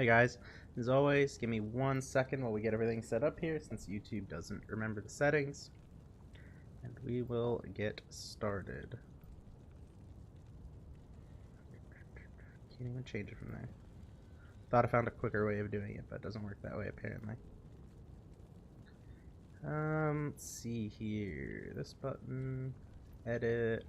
Hey guys, as always, give me 1 second while we get everything set up here since YouTube doesn't remember the settings. And we will get started. Can't even change it from there. Thought I found a quicker way of doing it, but it doesn't work that way apparently. Let's see here. This button, edit.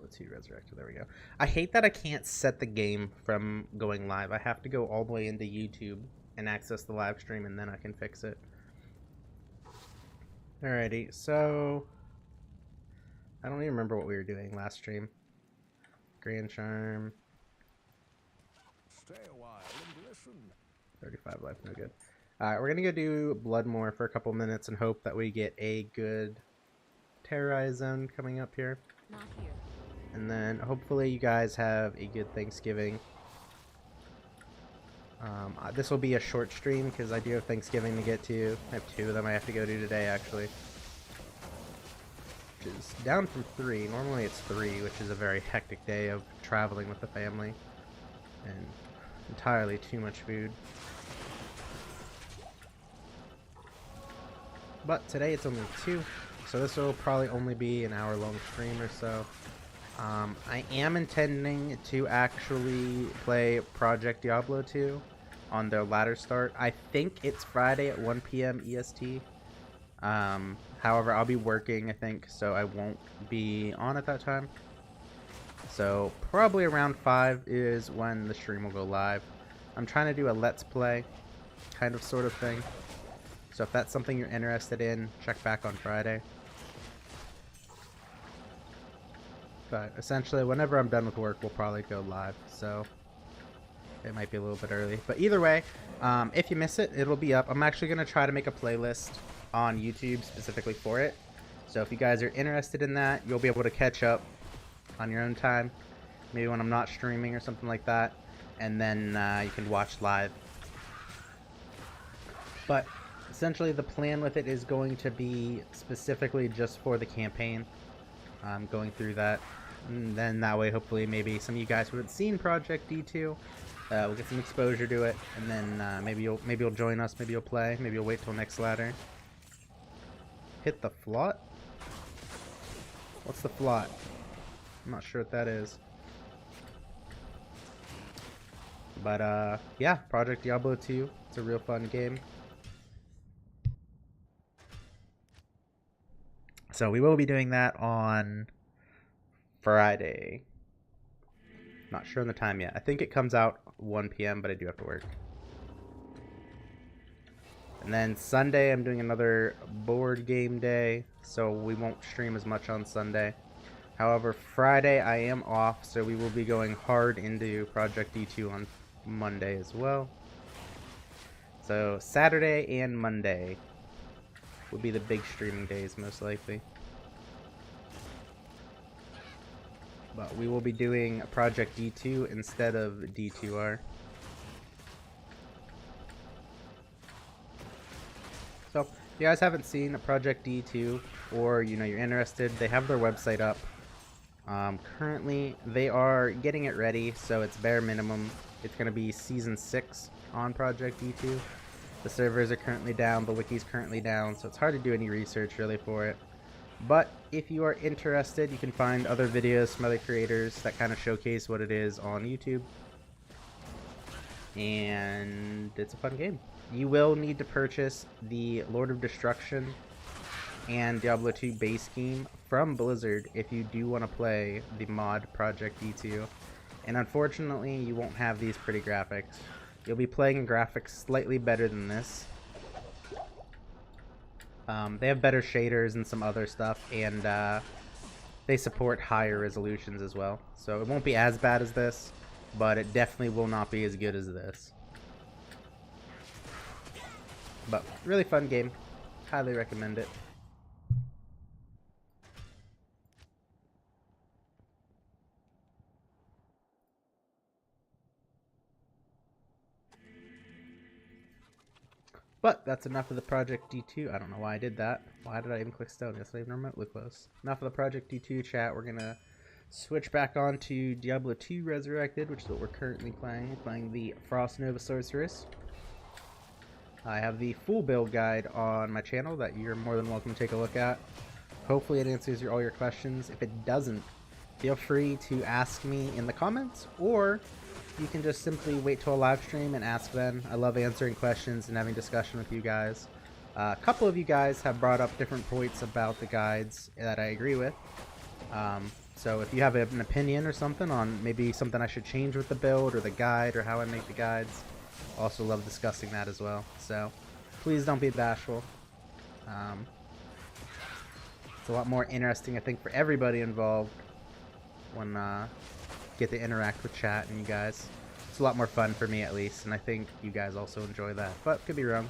Let's see, resurrected. There we go. I hate that I can't set the game from going live. I have to go all the way into YouTube and access the live stream, and then I can fix it. Alrighty, so I don't even remember what we were doing last stream. Grand Charm. Stay a while and listen. 35 life, no good. Alright, we're gonna go do Bloodmore for a couple minutes and hope that we get a good terrorize zone coming up here. Not here. And then hopefully you guys have a good Thanksgiving. This will be a short stream because I do have Thanksgiving to get to. I have 2 of them I have to go to today actually. Which is down from 3. Normally it's 3, which is a very hectic day of traveling with the family. And entirely too much food. But today it's only 2. So this will probably only be an hour-long stream or so. I am intending to actually play Project Diablo 2 on their ladder start. I think it's Friday at 1 p.m. EST. However, I'll be working, I think, so I won't be on at that time. So probably around 5 is when the stream will go live. I'm trying to do a Let's Play kind of sort of thing. So if that's something you're interested in, check back on Friday. But essentially, whenever I'm done with work, we'll probably go live. So it might be a little bit early. But either way, if you miss it, it'll be up. I'm actually going to try to make a playlist on YouTube specifically for it. So if you guys are interested in that, you'll be able to catch up on your own time. Maybe when I'm not streaming or something like that. And then you can watch live. But essentially, the plan with it is going to be specifically just for the campaign. Going through that, and then that way hopefully maybe some of you guys who haven't seen Project D2 will get some exposure to it, and then maybe you'll join us, maybe you'll play, maybe you'll wait till next ladder. Hit the flot? What's the flot? I'm not sure what that is. But yeah, Project Diablo 2, it's a real fun game. So we will be doing that on Friday. Not sure on the time yet. I think it comes out 1 p.m., but I do have to work. And then Sunday, I'm doing another board game day, so we won't stream as much on Sunday. However, Friday I am off, so we will be going hard into Project D2 on Monday as well. So Saturday and Monday will be the big streaming days, most likely. But we will be doing Project D2 instead of D2R. So, if you guys haven't seen Project D2, or you're interested, they have their website up. Currently, they are getting it ready, so it's bare minimum. It's going to be Season 6 on Project D2. The servers are currently down, the wiki's currently down, so it's hard to do any research really for it. But if you are interested, you can find other videos from other creators that kind of showcase what it is on YouTube. And it's a fun game. You will need to purchase the Lord of Destruction and Diablo 2 base game from Blizzard if you do want to play the mod Project D2. And unfortunately, you won't have these pretty graphics. You'll be playing in graphics slightly better than this. They have better shaders and some other stuff, and they support higher resolutions as well. So it won't be as bad as this, but it definitely will not be as good as this. But really fun game. Highly recommend it. But that's enough of the Project D2. I don't know why I did that. Why did I even click stone? It's not even remotely close. Enough of the Project D2 chat. We're going to switch back on to Diablo 2 Resurrected, which is what we're currently playing. We're playing the Frost Nova Sorceress. I have the full build guide on my channel that you're more than welcome to take a look at. Hopefully it answers all your questions. If it doesn't, feel free to ask me in the comments, or you can just simply wait till a live stream and ask then. I love answering questions and having discussion with you guys. A couple of you guys have brought up different points about the guides that I agree with. So if you have an opinion or something on maybe something I should change with the build or the guide or how I make the guides, also love discussing that as well. So please don't be bashful. It's a lot more interesting, I think, for everybody involved when get to interact with chat and you guys. It's a lot more fun for me, at least, and I think you guys also enjoy that, but could be wrong.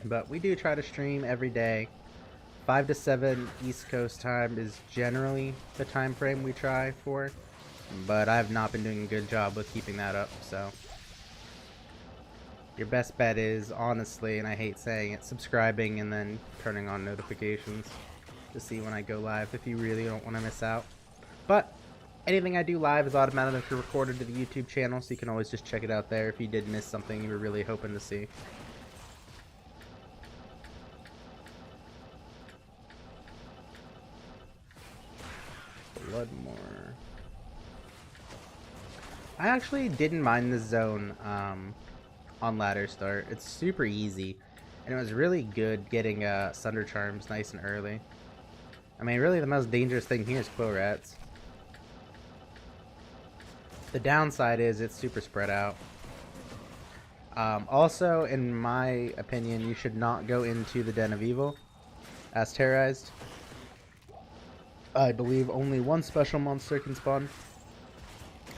But we do try to stream every day. 5 to 7 East Coast time is generally the time frame we try for, but I've not been doing a good job with keeping that up, so your best bet is, honestly, and I hate saying it, subscribing and then turning on notifications to see when I go live if you really don't want to miss out. But anything I do live is automatically recorded to the YouTube channel, so you can always just check it out there if you did miss something you were really hoping to see. Bloodmore. I actually didn't mind the zone on ladder start. It's super easy, and it was really good getting Sunder Charms nice and early. I mean, really the most dangerous thing here is Quill Rats. The downside is it's super spread out. Also, in my opinion, you should not go into the Den of Evil as terrorized. I believe only one special monster can spawn.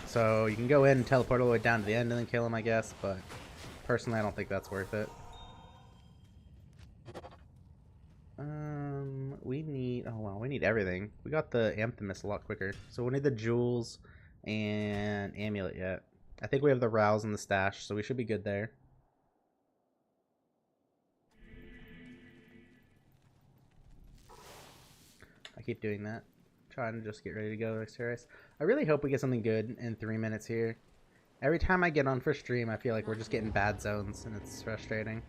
So you can go in and teleport all the way down to the end and then kill him, I guess, but personally I don't think that's worth it. We need, oh wow, we need everything. We got the Amphemus a lot quicker. So we need the jewels and amulet yet. I think we have the rouse in the stash, so we should be good there. I keep doing that. Trying to just get ready to go next race. I really hope we get something good in 3 minutes here. Every time I get on for stream, I feel like we're just getting bad zones, and it's frustrating.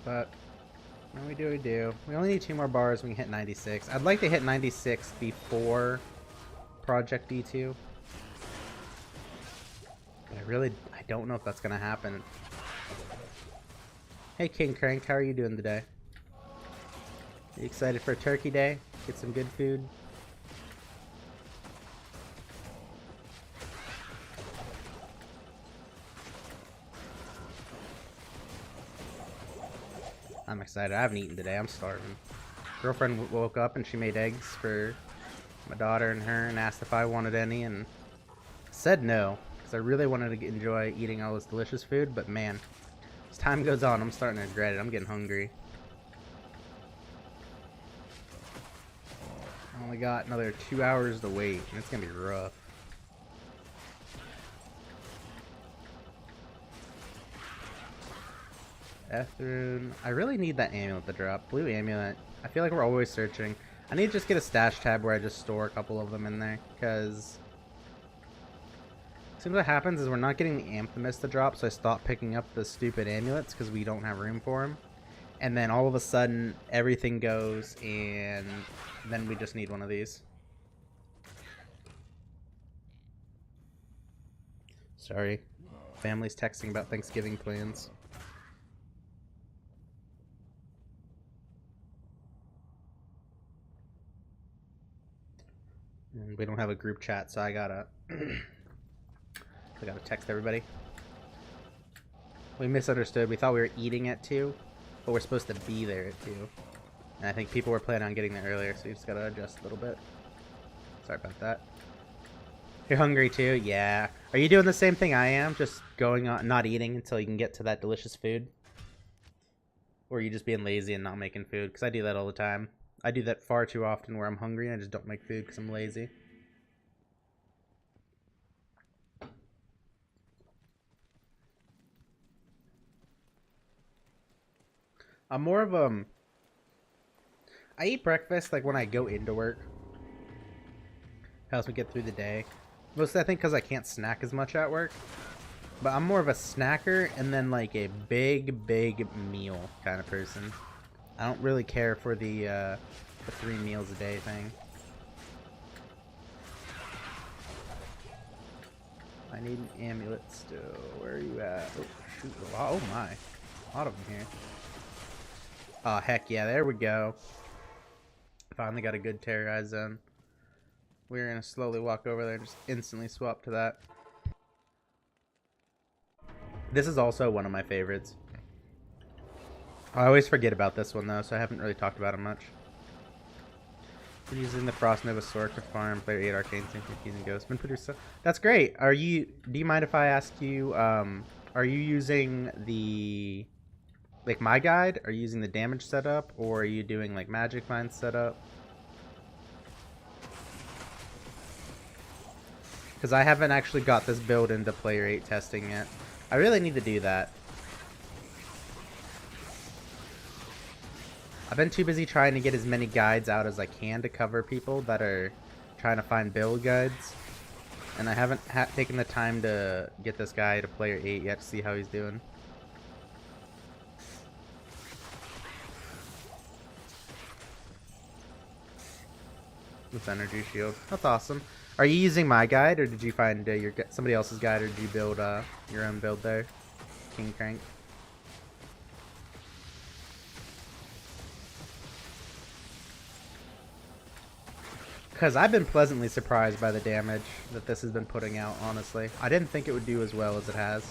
But what we do. We only need 2 more bars. We can hit 96. I'd like to hit 96 before Project D2. But I don't know if that's gonna happen. Hey King Crank, how are you doing today? Are you excited for Turkey Day? Get some good food? I'm excited. I haven't eaten today. I'm starving. Girlfriend woke up and she made eggs for my daughter and her and asked if I wanted any, and said no because I really wanted to enjoy eating all this delicious food, but man, as time goes on, I'm starting to regret it. I'm getting hungry. I only got another 2 hours to wait, and it's gonna be rough. Ethrune. I really need that amulet to drop. Blue amulet. I feel like we're always searching. I need to just get a stash tab where I just store a couple of them in there, because seems what happens is we're not getting the Amphemus to drop, so I stop picking up the stupid amulets because we don't have room for them. And then all of a sudden, everything goes, and then we just need one of these. Sorry. Family's texting about Thanksgiving plans. And we don't have a group chat, so I gotta text everybody. We misunderstood. We thought we were eating at 2, but we're supposed to be there at 2. And I think people were planning on getting there earlier, so you just gotta adjust a little bit. Sorry about that. You're hungry too? Yeah. Are you doing the same thing I am? Just going on, not eating until you can get to that delicious food? Or are you just being lazy and not making food? Because I do that all the time. I do that far too often where I'm hungry and I just don't make food because I'm lazy. I'm more of I eat breakfast like when I go into work. Helps me get through the day. Mostly I think because I can't snack as much at work. But I'm more of a snacker and then like a big meal kind of person. I don't really care for the 3 meals a day thing. I need an amulet still. Where are you at? Oh, shoot. Oh my. A lot of them here. Oh, heck yeah. There we go. Finally got a good terrorize zone. We're going to slowly walk over there and just instantly swap to that. This is also one of my favorites. I always forget about this one though, so I haven't really talked about it much. We're using the Frost Nova Sorc to farm, player 8 Arcane Sync, Confusing Ghost. Been pretty so that's great. Do you mind if I ask you, are you using the, like my guide? Are you using the damage setup, or are you doing like Magic Mind setup? Because I haven't actually got this build into player 8 testing yet. I really need to do that. I've been too busy trying to get as many guides out as I can to cover people that are trying to find build guides. And I haven't taken the time to get this guy to player 8 yet to see how he's doing. With energy shield. That's awesome. Are you using my guide, or did you find somebody else's guide, or did you build your own build there? King Crank. Because I've been pleasantly surprised by the damage that this has been putting out, honestly. I didn't think it would do as well as it has.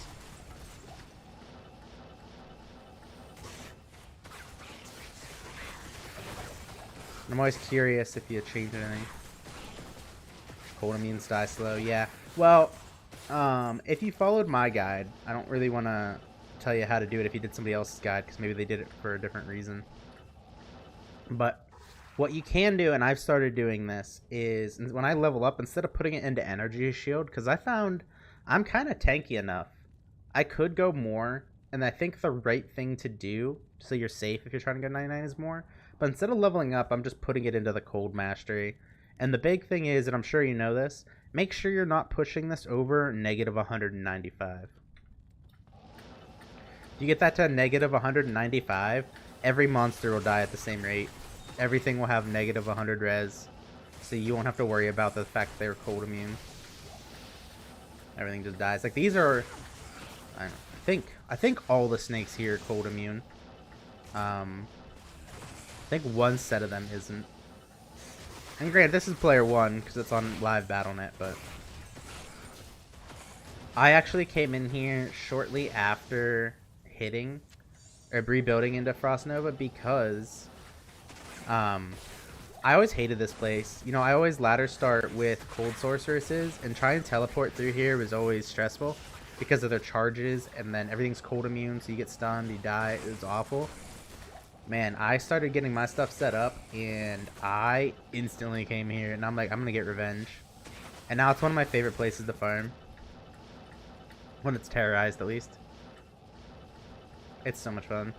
I'm always curious if you changed anything. Cold immunes die slow, yeah. Well, if you followed my guide, I don't really want to tell you how to do it if you did somebody else's guide, because maybe they did it for a different reason. But what you can do, and I've started doing this, is when I level up, instead of putting it into energy shield, because I found I'm kind of tanky enough. I could go more, and I think the right thing to do, so you're safe if you're trying to go 99, is more. But instead of leveling up, I'm just putting it into the cold mastery. And the big thing is, and I'm sure you know this, make sure you're not pushing this over negative 195. You get that to negative 195, every monster will die at the same rate. Everything will have negative 100 res, so you won't have to worry about the fact that they're cold immune. Everything just dies. Like these are, I think all the snakes here are cold immune. I think one set of them isn't. And granted, this is player 1 because it's on live BattleNet, but I actually came in here shortly after hitting or rebuilding into Frost Nova because I always hated this place. You know, I always ladder start with cold sorceresses, and trying to teleport through here was always stressful because of their charges, and then everything's cold immune, so you get stunned, you die. It was awful. Man, I started getting my stuff set up, and I instantly came here, and I'm like, I'm gonna get revenge. And now it's one of my favorite places to farm. When it's terrorized, at least. It's so much fun.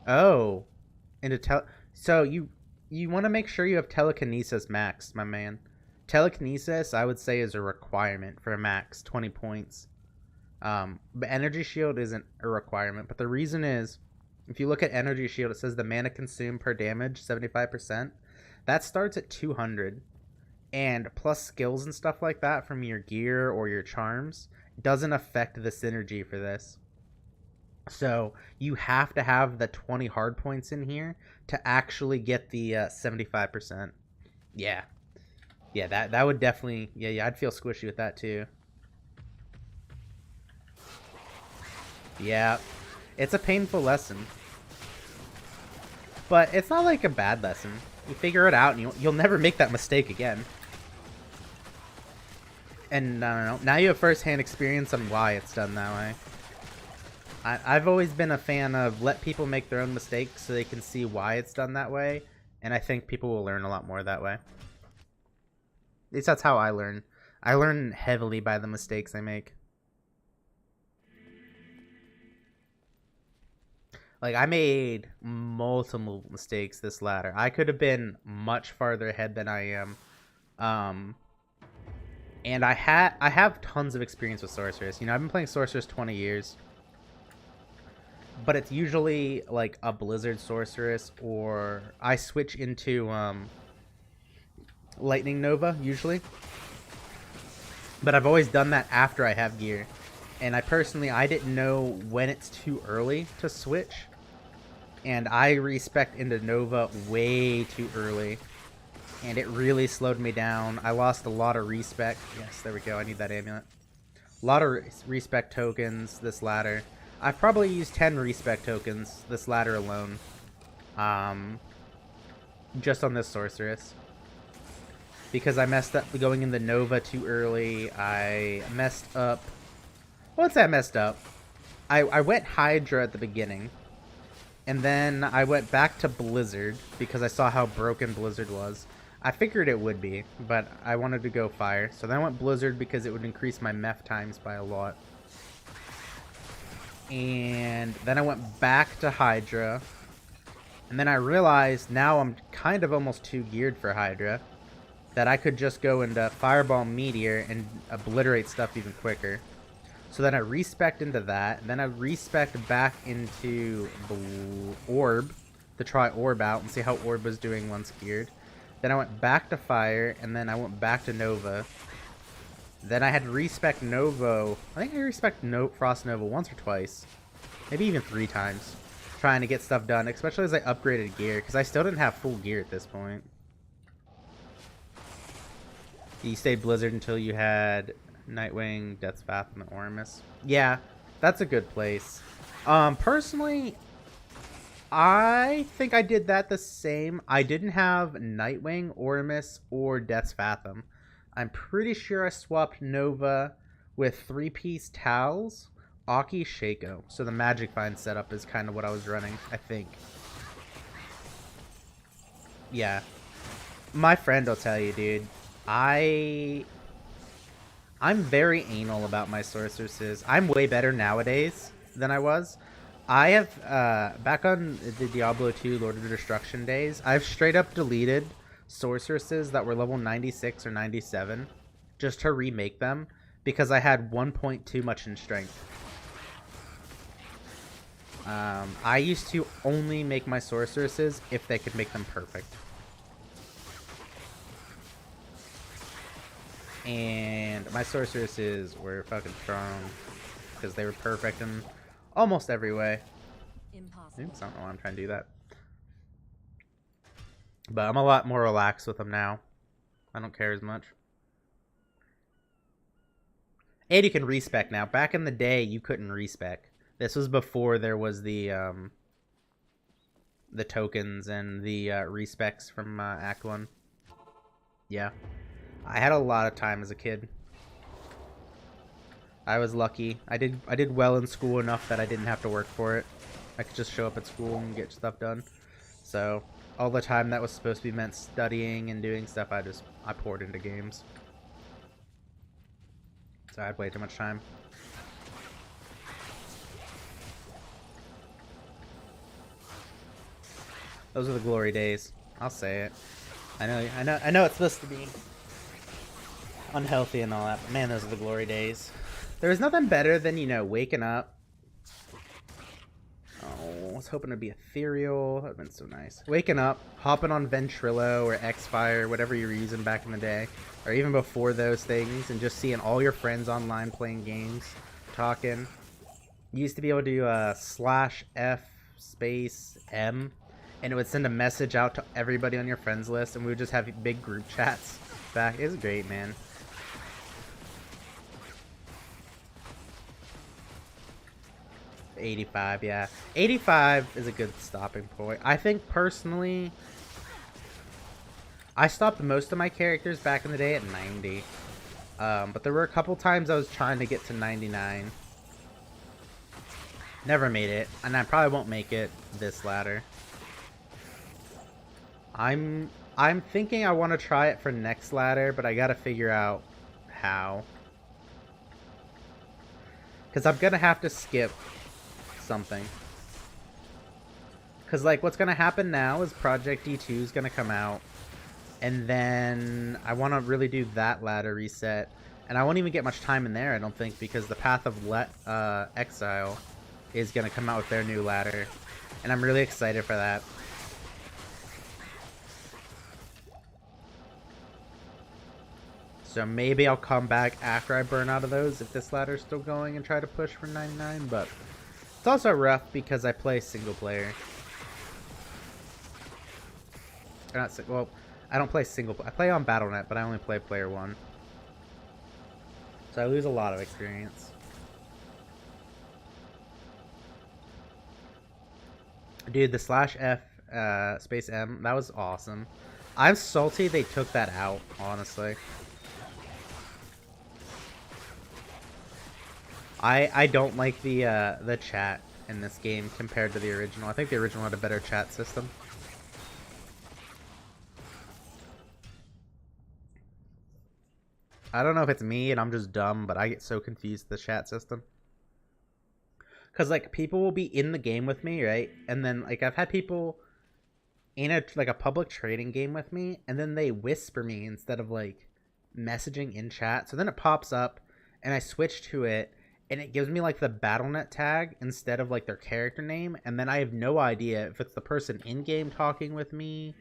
Oh. So you want to make sure you have telekinesis max, my man. Telekinesis, I would say, is a requirement for a max 20 points. But energy shield isn't a requirement, but the reason is, if you look at energy shield, it says the mana consumed per damage 75%. That starts at 200, and plus skills and stuff like that from your gear or your charms doesn't affect the synergy for this. So you have to have the 20 hard points in here to actually get the 75%. Yeah, that would definitely, yeah, I'd feel squishy with that too. Yeah, it's a painful lesson, but it's not like a bad lesson. You figure it out, and you'll never make that mistake again. And I don't know, now you have first-hand experience on why it's done that way. I've always been a fan of let people make their own mistakes so they can see why it's done that way, and I think people will learn a lot more that way. At least that's how I learn. I learn heavily by the mistakes I make. Like, I made multiple mistakes this ladder. I could have been much farther ahead than I am. Um, and I have tons of experience with Sorceress. You know, I've been playing Sorceress 20 years. But it's usually like a Blizzard Sorceress, or I switch into Lightning Nova usually. But I've always done that after I have gear. And I didn't know when it's too early to switch. And I respec into Nova way too early. And it really slowed me down. I lost a lot of respec. Yes, there we go. I need that amulet. A lot of respec tokens this ladder. I've probably used 10 respec tokens this ladder alone. Just on this Sorceress. Because I messed up going in the Nova too early. I messed up... Once I messed up, I went Hydra at the beginning. And then I went back to Blizzard because I saw how broken Blizzard was. I figured it would be, but I wanted to go Fire. So then I went Blizzard because it would increase my mef times by a lot. And then I went back to Hydra. And then I realized now I'm kind of almost too geared for Hydra. That I could just go into Fireball Meteor and obliterate stuff even quicker. So then I respec'd into that. And then I respec'd back into Orb to try Orb out and see how Orb was doing once geared. Then I went back to Fire, and then I went back to Nova. Then I had to respec Novo. I think I respec Frost Nova once or twice. Maybe even 3 times. Trying to get stuff done, especially as I upgraded gear, because I still didn't have full gear at this point. You stayed Blizzard until you had Nightwing, Death's Path, and the Ormus. Yeah, that's a good place. Personally, I think I did that the same. I didn't have Nightwing, Ormus, or Death's Fathom. I'm pretty sure I swapped Nova with 3-piece Towels, Aki, Shaco. So the Magic Find setup is kind of what I was running, I think. Yeah. My friend will tell you, dude. I'm very anal about my sorceresses. I'm way better nowadays than I was. I have, back on the Diablo 2 Lord of Destruction days, I've straight up deleted sorceresses that were level 96 or 97 just to remake them because I had 1 point too much in strength. I used to only make my sorceresses if they could make them perfect. And my sorceresses were fucking strong because they were perfect in almost every way. Impossible. Oops, I don't know why I'm trying to do that. But I'm a lot more relaxed with them now. I don't care as much. And you can respec now. Back in the day, you couldn't respec. This was before there was the tokens and the respecs from Act 1. Yeah. I had a lot of time as a kid. I was lucky. I did well in school enough that I didn't have to work for it. I could just show up at school and get stuff done. So all the time that was supposed to be meant studying and doing stuff, I poured into games. So I had way too much time. Those are the glory days. I'll say it. I know it's supposed to be unhealthy and all that, but man, those are the glory days. There was nothing better than, you know, waking up. Oh, I was hoping to be ethereal. That would have been so nice. Waking up, hopping on Ventrilo or Xfire, whatever you were using back in the day, or even before those things, and just seeing all your friends online playing games, talking. You used to be able to do /F_M, and it would send a message out to everybody on your friends list, and we would just have big group chats back. It was great, man. $85, yeah. 85 is a good stopping point. I think, personally, I stopped most of my characters back in the day at 90. But there were a couple times I was trying to get to 99. Never made it, and I probably won't make it this ladder. I'm thinking I want to try it for next ladder, but I gotta figure out how. Because I'm gonna have to skip something. Because, like, what's going to happen now is Project D2 is going to come out. And then I want to really do that ladder reset. And I won't even get much time in there, I don't think, because the Path of Exile is going to come out with their new ladder. And I'm really excited for that. So maybe I'll come back after I burn out of those if this ladder's still going and try to push for 99. But it's also rough because I play single player. Or not, well, I don't play single. I play on Battle.net, but I only play player 1. So I lose a lot of experience. Dude, the /F space M, that was awesome. I'm salty they took that out, honestly. I don't like the chat in this game compared to the original. I think the original had a better chat system. I don't know if it's me and I'm just dumb, but I get so confused with the chat system. Because, like, people will be in the game with me, right? And then, like, I've had people in a public trading game with me, and then they whisper me instead of, like, messaging in chat. So then it pops up, and I switch to it, and it gives me, like, the Battle.net tag instead of, like, their character name. And then I have no idea if it's the person in-game talking with me,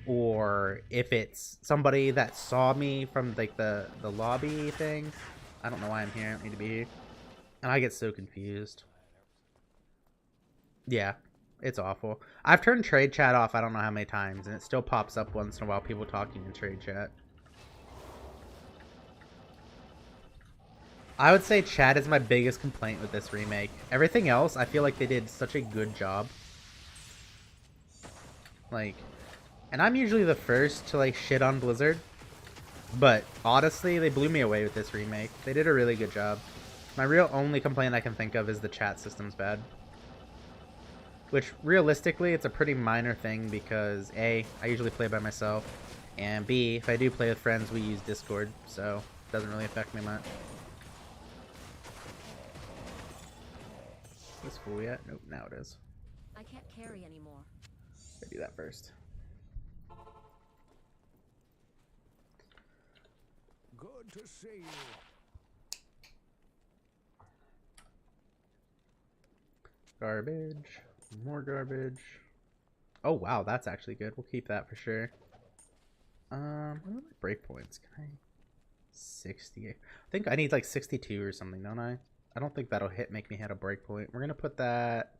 or if it's somebody that saw me from, like, the lobby thing. I don't know why I'm here. I don't need to be here. And I get so confused. Yeah, it's awful. I've turned trade chat off I don't know how many times, and it still pops up once in a while, people talking in trade chat. I would say chat is my biggest complaint with this remake. Everything else, I feel like they did such a good job. Like... And I'm usually the first to, like, shit on Blizzard. But, honestly, they blew me away with this remake. They did a really good job. My real only complaint I can think of is the chat system's bad. Which, realistically, it's a pretty minor thing because, A, I usually play by myself. And B, if I do play with friends, we use Discord. So, it doesn't really affect me much. Is this full yet? Nope, now it is. I can't carry anymore. Gotta do that first. Good to see you. Garbage. More garbage. Oh wow, that's actually good. We'll keep that for sure. What are my breakpoints? Can I 60? I think I need like 62 or something, don't I? I don't think that'll make me hit a breakpoint. We're gonna put that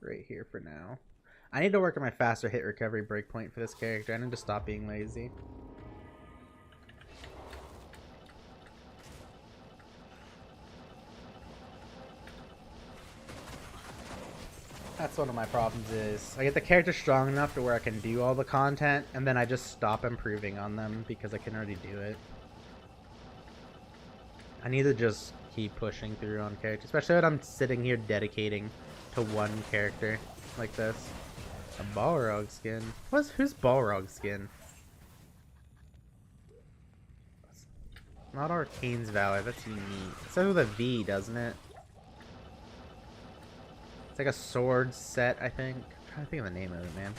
right here for now. I need to work on my faster hit recovery breakpoint for this character. I need to stop being lazy. That's one of my problems is I get the character strong enough to where I can do all the content, and then I just stop improving on them because I can already do it. I need to just keep pushing through on characters, especially when I'm sitting here dedicating to one character like this. A Balrog skin. Who's Balrog skin? Not Arcane's Valor, that's unique. It says with a V, doesn't it? It's like a sword set, I think. I'm trying to think of the name of it, man.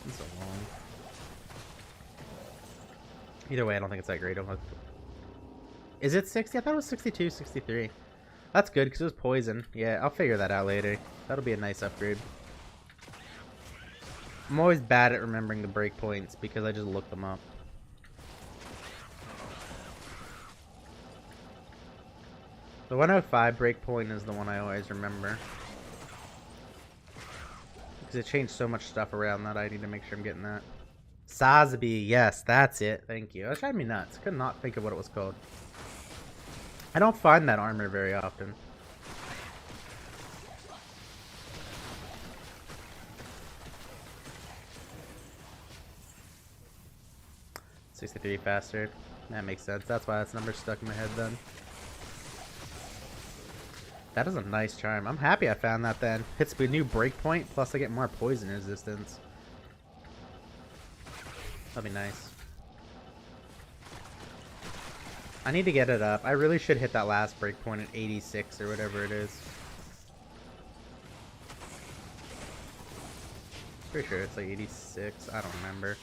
It's so long. Either way, I don't think it's that great. Is it 60? I thought it was 62, 63. That's good, because it was poison. Yeah, I'll figure that out later. That'll be a nice upgrade. I'm always bad at remembering the breakpoints, because I just look them up. The 105 breakpoint is the one I always remember. Because it changed so much stuff around that I need to make sure I'm getting that. Sazabi, yes, that's it. Thank you. That drove me nuts. Could not think of what it was called. I don't find that armor very often. $63 faster. That makes sense. That's why that number's stuck in my head then. That is a nice charm. I'm happy I found that then. Hits a new breakpoint, plus I get more poison resistance. That'd be nice. I need to get it up. I really should hit that last breakpoint at 86 or whatever it is. Pretty sure it's like 86. I don't remember.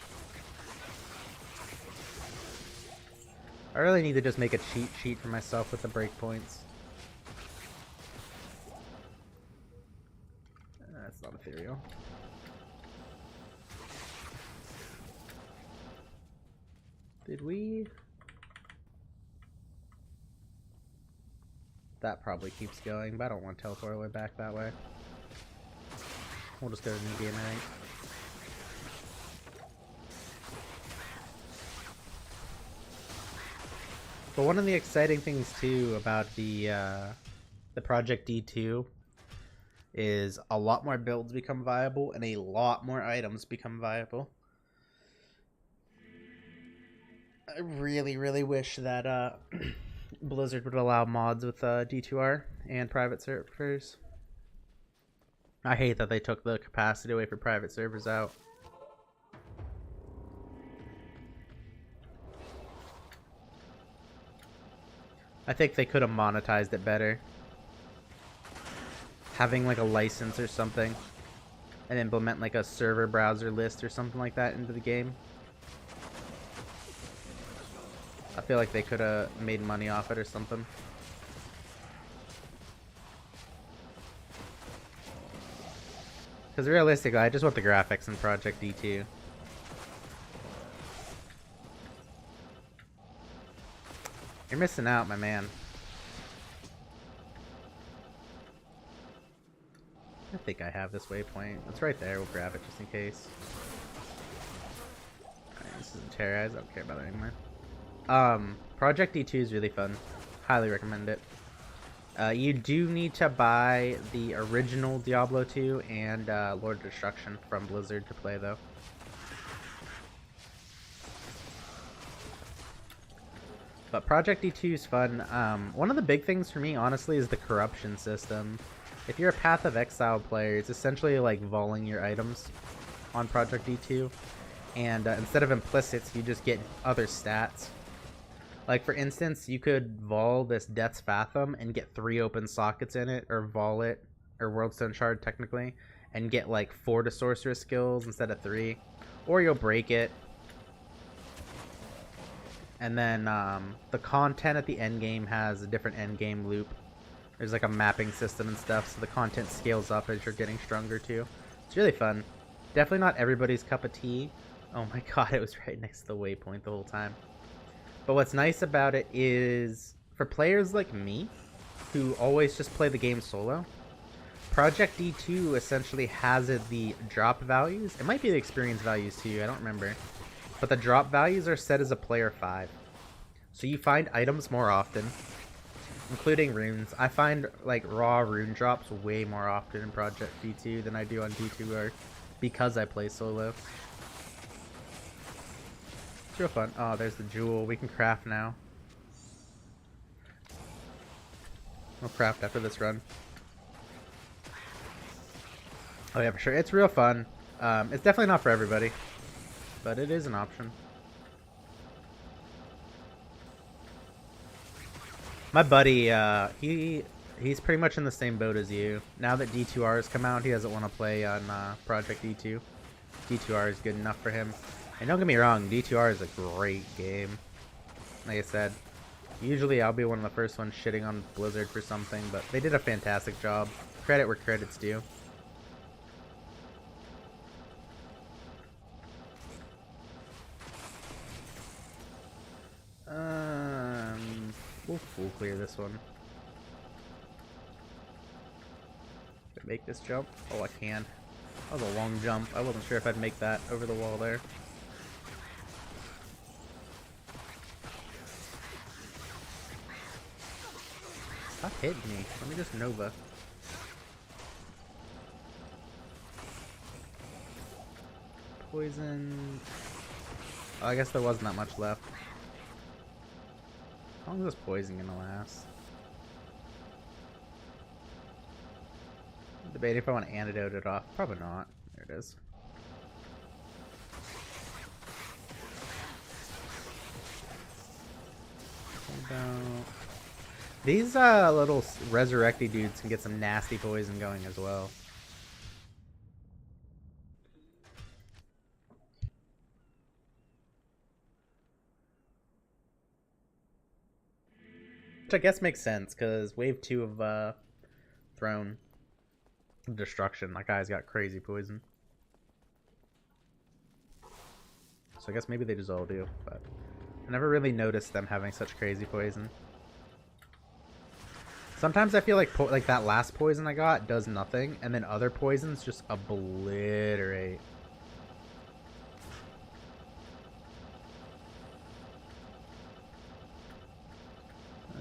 I really need to just make a cheat sheet for myself with the breakpoints. That's not ethereal. Did we? That probably keeps going, but I don't want to teleport all the way back that way. We'll just go to New Game, I think. But one of the exciting things too about the Project D2 is a lot more builds become viable and a lot more items become viable. I really, really wish that Blizzard would allow mods with D2R and private servers. I hate that they took the capacity away for private servers out. I think they could have monetized it better. Having like a license or something and implement like a server browser list or something like that into the game. I feel like they could have made money off it or something. Because realistically, I just want the graphics in Project D2. You're missing out, my man. I think I have this waypoint. It's right there. We'll grab it just in case. Alright, this isn't terrorized. I don't care about it anymore. Project D2 is really fun. Highly recommend it. You do need to buy the original Diablo 2 and Lord of Destruction from Blizzard to play, though. But Project D2 is fun. One of the big things for me, honestly, is the corruption system. If you're a Path of Exile player, it's essentially like voling your items on Project D2. And instead of implicits, you just get other stats. Like, for instance, you could vol this Death's Fathom and get 3 open sockets in it, or vol it, or Worldstone Shard, technically, and get, like, 4 to Sorceress skills instead of 3. Or you'll break it. And then, the content at the endgame has a different endgame loop. There's, like, a mapping system and stuff, so the content scales up as you're getting stronger, too. It's really fun. Definitely not everybody's cup of tea. Oh my god, it was right next to the waypoint the whole time. But what's nice about it is, for players like me, who always just play the game solo, Project D2 essentially has the drop values. It might be the experience values too, I don't remember. But the drop values are set as a player 5. So you find items more often, including runes. I find like raw rune drops way more often in Project D2 than I do on D2R because I play solo. Real fun. Oh, there's the jewel. We can craft now. We'll craft after this run. Oh yeah, for sure. It's real fun. It's definitely not for everybody, but it is an option. My buddy, he's pretty much in the same boat as you. Now that D2R has come out, he doesn't want to play on Project D2. D2R is good enough for him. And don't get me wrong, D2R is a great game. Like I said, usually I'll be one of the first ones shitting on Blizzard for something, but they did a fantastic job. Credit where credit's due. We'll full clear this one. Can I make this jump? Oh, I can. That was a long jump. I wasn't sure if I'd make that over the wall there. Stop hitting me. Let me just Nova. Poison. Oh, I guess there wasn't that much left. How long is this poison gonna last? I'm debating if I want to antidote it off. Probably not. There it is. These little resurrected dudes can get some nasty poison going as well. Which I guess makes sense, because wave 2 of Throne Destruction, that guy's got crazy poison. So I guess maybe they just all do, but I never really noticed them having such crazy poison. Sometimes I feel like that last poison I got does nothing, and then other poisons just obliterate.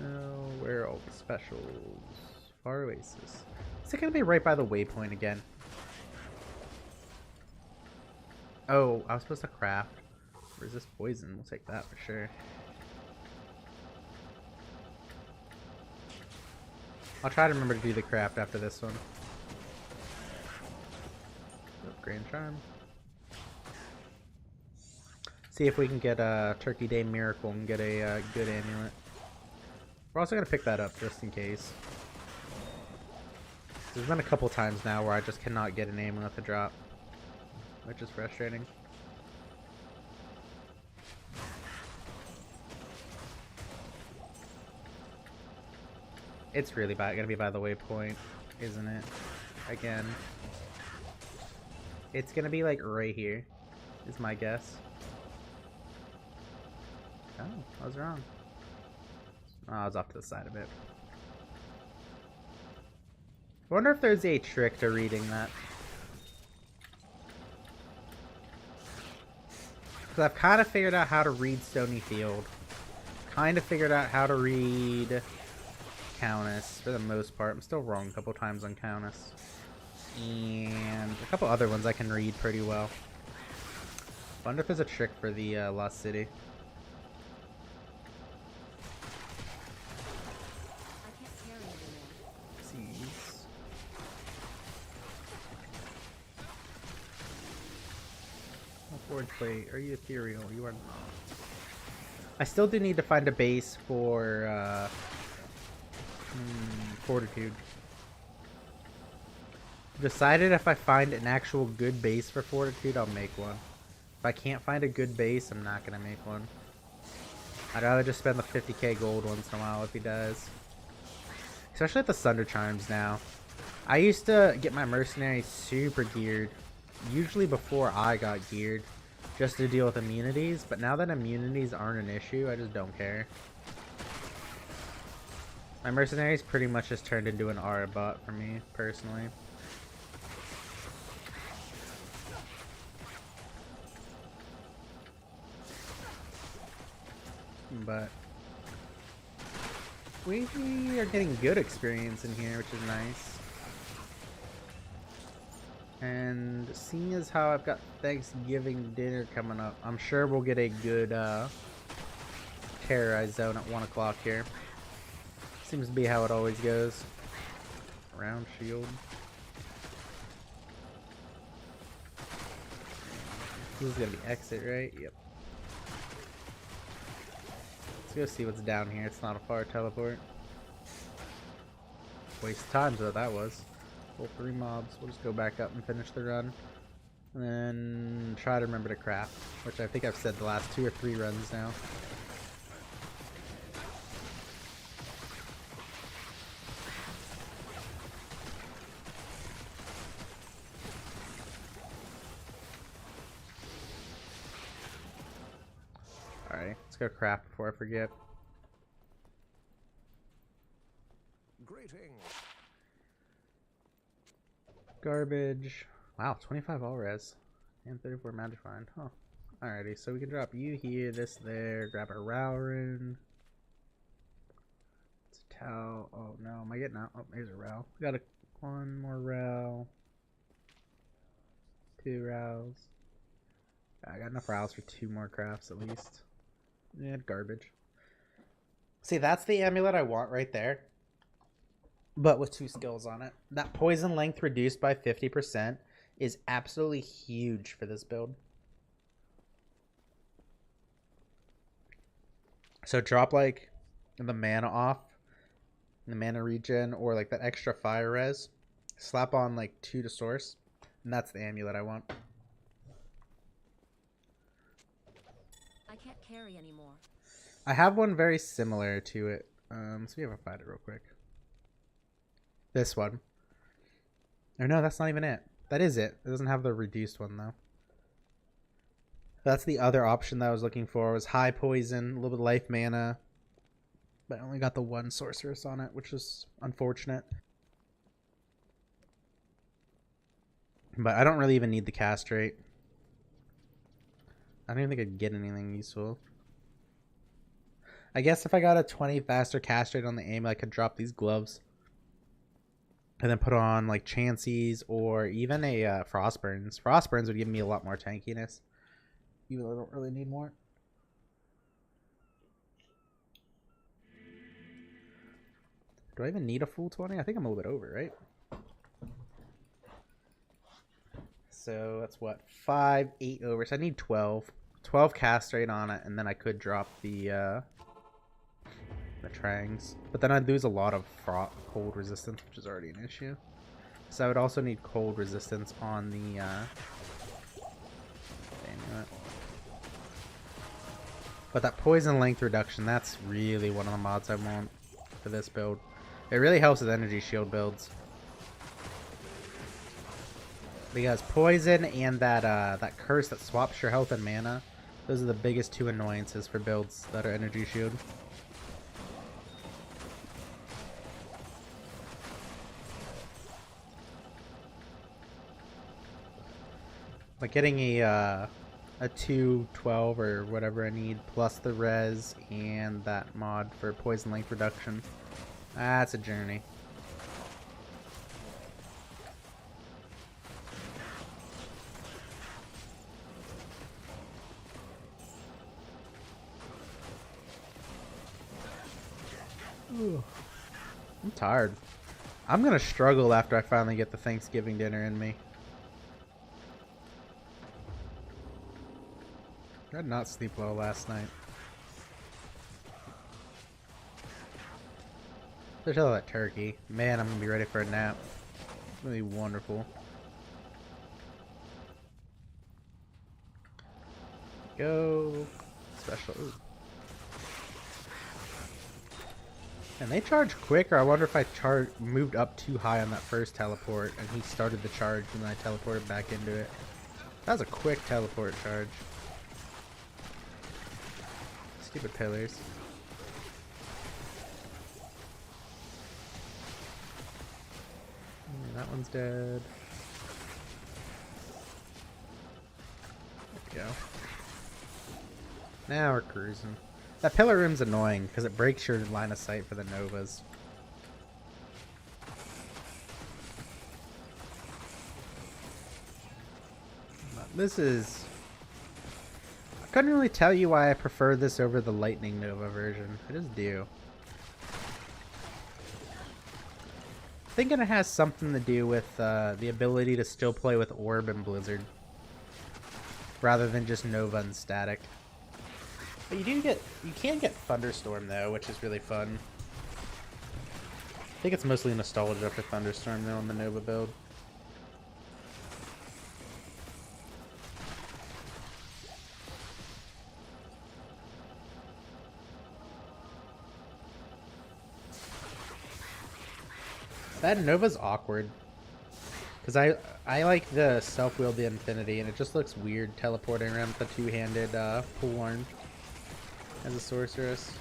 Oh, where are all the specials? Far Oasis. Is it gonna be right by the waypoint again? Oh, I was supposed to craft resist poison. We'll take that for sure. I'll try to remember to do the craft after this one. Grand Charm. See if we can get a Turkey Day Miracle and get a good amulet. We're also going to pick that up just in case. There's been a couple times now where I just cannot get an amulet to drop, which is frustrating. It's really going to be by the waypoint, isn't it? Again. It's going to be like right here, is my guess. Oh, I was wrong. Oh, I was off to the side a bit. I wonder if there's a trick to reading that. Because I've kind of figured out how to read Stony Field. Kind of figured out how to read Countess for the most part. I'm still wrong a couple times on Countess. And a couple other ones I can read pretty well. Wonder if there's a trick for the Lost City. Forward plate. Are you ethereal? You are not. I still do need to find a base for Fortitude. Decided if I find an actual good base for Fortitude, I'll make one. If I can't find a good base, I'm not gonna make one. I'd rather just spend the 50k gold once in a while if he does. Especially at the Sunder Charms now. I used to get my mercenaries super geared. Usually before I got geared, just to deal with immunities, but now that immunities aren't an issue, I just don't care. My mercenaries pretty much just turned into an aura bot for me, personally. But we are getting good experience in here, which is nice. And seeing as how I've got Thanksgiving dinner coming up, I'm sure we'll get a good terrorized zone at 1 o'clock here. Seems to be how it always goes. Round shield. This is gonna be exit, right? Yep. Let's go see what's down here. It's not a far teleport. Waste of time is what that was. Full 3 mobs. We'll just go back up and finish the run. And then try to remember to craft, which I think I've said the last 2 or 3 runs now. Alright, let's go craft before I forget. Greetings. Garbage. Wow, 25 all res. And 34 magic find. Huh. Alrighty, so we can drop you here, this there, grab a Rowrin. It's a Tau. Oh no, am I getting out? Oh, there's a Row. We got 1 more Row. 2 Rows. I got enough Rows for 2 more crafts at least. Yeah, garbage. See, that's the amulet I want right there. But with 2 skills on it. That poison length reduced by 50% is absolutely huge for this build. So drop like the mana off, the mana regen, or like that extra fire res. Slap on like 2 to source, and that's the amulet I want. I can't carry anymore. I have one very similar to it. So we have to find it real quick. This one. Or no, that's not even it. That is it. It doesn't have the reduced one though. That's the other option that I was looking for, was high poison, a little bit of life mana. But I only got the one sorceress on it, which is unfortunate. But I don't really even need the castrate. I don't even think I'd get anything useful. I guess if I got a 20 faster castrate on the aim, I could drop these gloves. And then put on like Chanseys or even a Frostburns. Frostburns would give me a lot more tankiness. Even though I don't really need more. Do I even need a full 20? I think I'm a little bit over, right? So that's what? 5, 8 over. So I need 12. 12 castrate on it, and then I could drop the trangs. But then I'd lose a lot of cold resistance, which is already an issue. So I would also need cold resistance on the but that poison length reduction, that's really one of the mods I want for this build. It really helps with energy shield builds. Because poison and that curse that swaps your health and mana, those are the biggest two annoyances for builds that are energy shield. Like getting a 212 or whatever I need, plus the res and that mod for poison length reduction. That's a journey. Ooh. I'm tired. I'm gonna struggle after I finally get the Thanksgiving dinner in me. I did not sleep well last night. Especially all that turkey. Man, I'm gonna be ready for a nap. It's gonna be wonderful. Go. Special. Ooh. And they charge quick, or I wonder if I moved up too high on that first teleport and he started the charge and then I teleported back into it. That was a quick teleport charge. Stupid pillars. That one's dead. There we go. Now we're cruising. That pillar room's annoying because it breaks your line of sight for the Novas. But this is... I couldn't really tell you why I prefer this over the Lightning Nova version. I just do. Thinking it has something to do with the ability to still play with Orb and Blizzard. Rather than just Nova and Static. But you can get Thunderstorm though, which is really fun. I think it's mostly nostalgia for Thunderstorm though on the Nova build. That Nova's awkward. Because I like the self-wield the Infinity and it just looks weird teleporting around with the two-handed pole arm as a sorceress.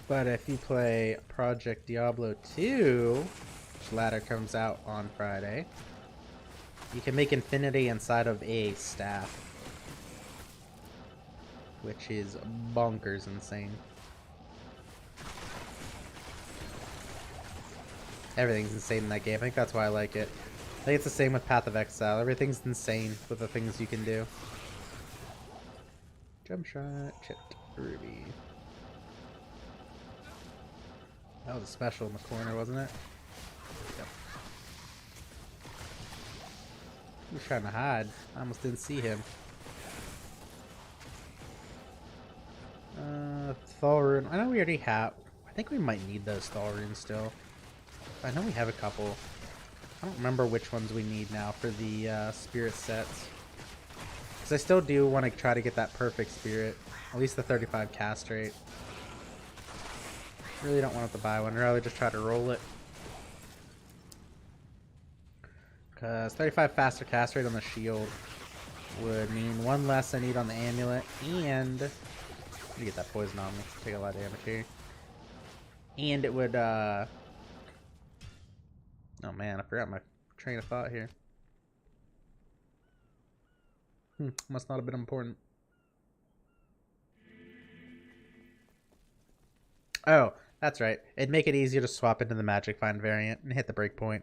But if you play Project Diablo 2, which ladder comes out on Friday, you can make Infinity inside of a staff. Which is bonkers insane. Everything's insane in that game. I think that's why I like it. I think it's the same with Path of Exile. Everything's insane with the things you can do. Jump shot, chipped ruby. That was a special in the corner, wasn't it? Yep. He was trying to hide. I almost didn't see him. Thal rune. I know we already have. I think we might need those Thal runes still. I know we have a couple. I don't remember which ones we need now for the spirit sets. Because I still do want to try to get that perfect spirit. At least the 35 cast rate. Really don't want to buy one. I'd rather just try to roll it. Because 35 faster cast rate on the shield would mean one less I need on the amulet. And... let me get that poison on me. Take a lot of damage here. And it would, oh man, I forgot my train of thought here. Must not have been important. Oh, that's right. It'd make it easier to swap into the Magic Find variant and hit the breakpoint.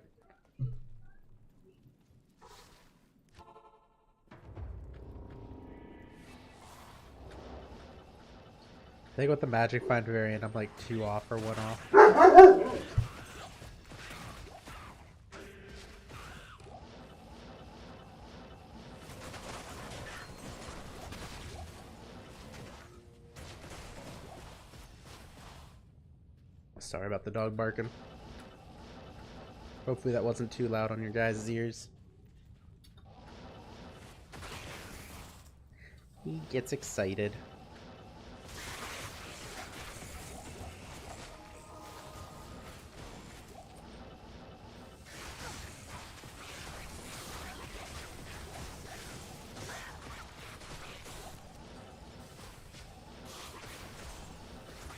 I think with the Magic Find variant, I'm like 2 off or 1 off. Sorry about the dog barking. Hopefully that wasn't too loud on your guys' ears. He gets excited.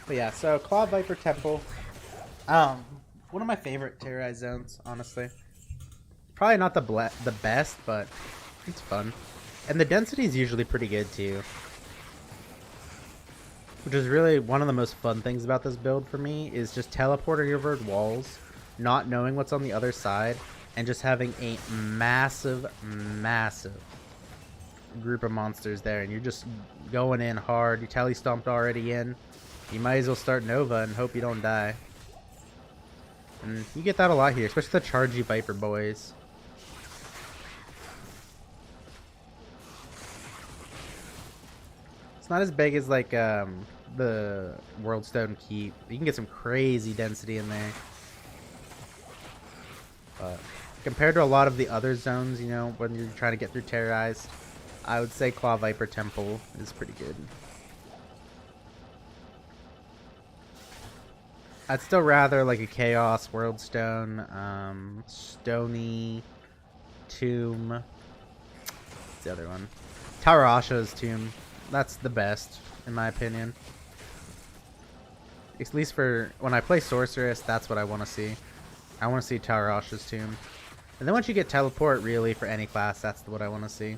But yeah, so Claw Viper Temple. One of my favorite terrorized zones, honestly. Probably not the best, but it's fun. And the density is usually pretty good too. Which is really one of the most fun things about this build for me, is just teleporting over walls, not knowing what's on the other side, and just having a massive, massive group of monsters there. And you're just going in hard. You tele stomped already in. You might as well start Nova and hope you don't die. And you get that a lot here, especially the chargy Viper boys. It's not as big as like the Worldstone Keep. You can get some crazy density in there. But compared to a lot of the other zones, you know, when you're trying to get through Terrorized, I would say Claw Viper Temple is pretty good. I'd still rather like a Chaos, Worldstone, Stony, Tomb. What's the other one? Tarasha's Tomb. That's the best, in my opinion. At least for when I play Sorceress, that's what I want to see. I want to see Tarasha's Tomb. And then once you get Teleport, really, for any class, that's what I want to see.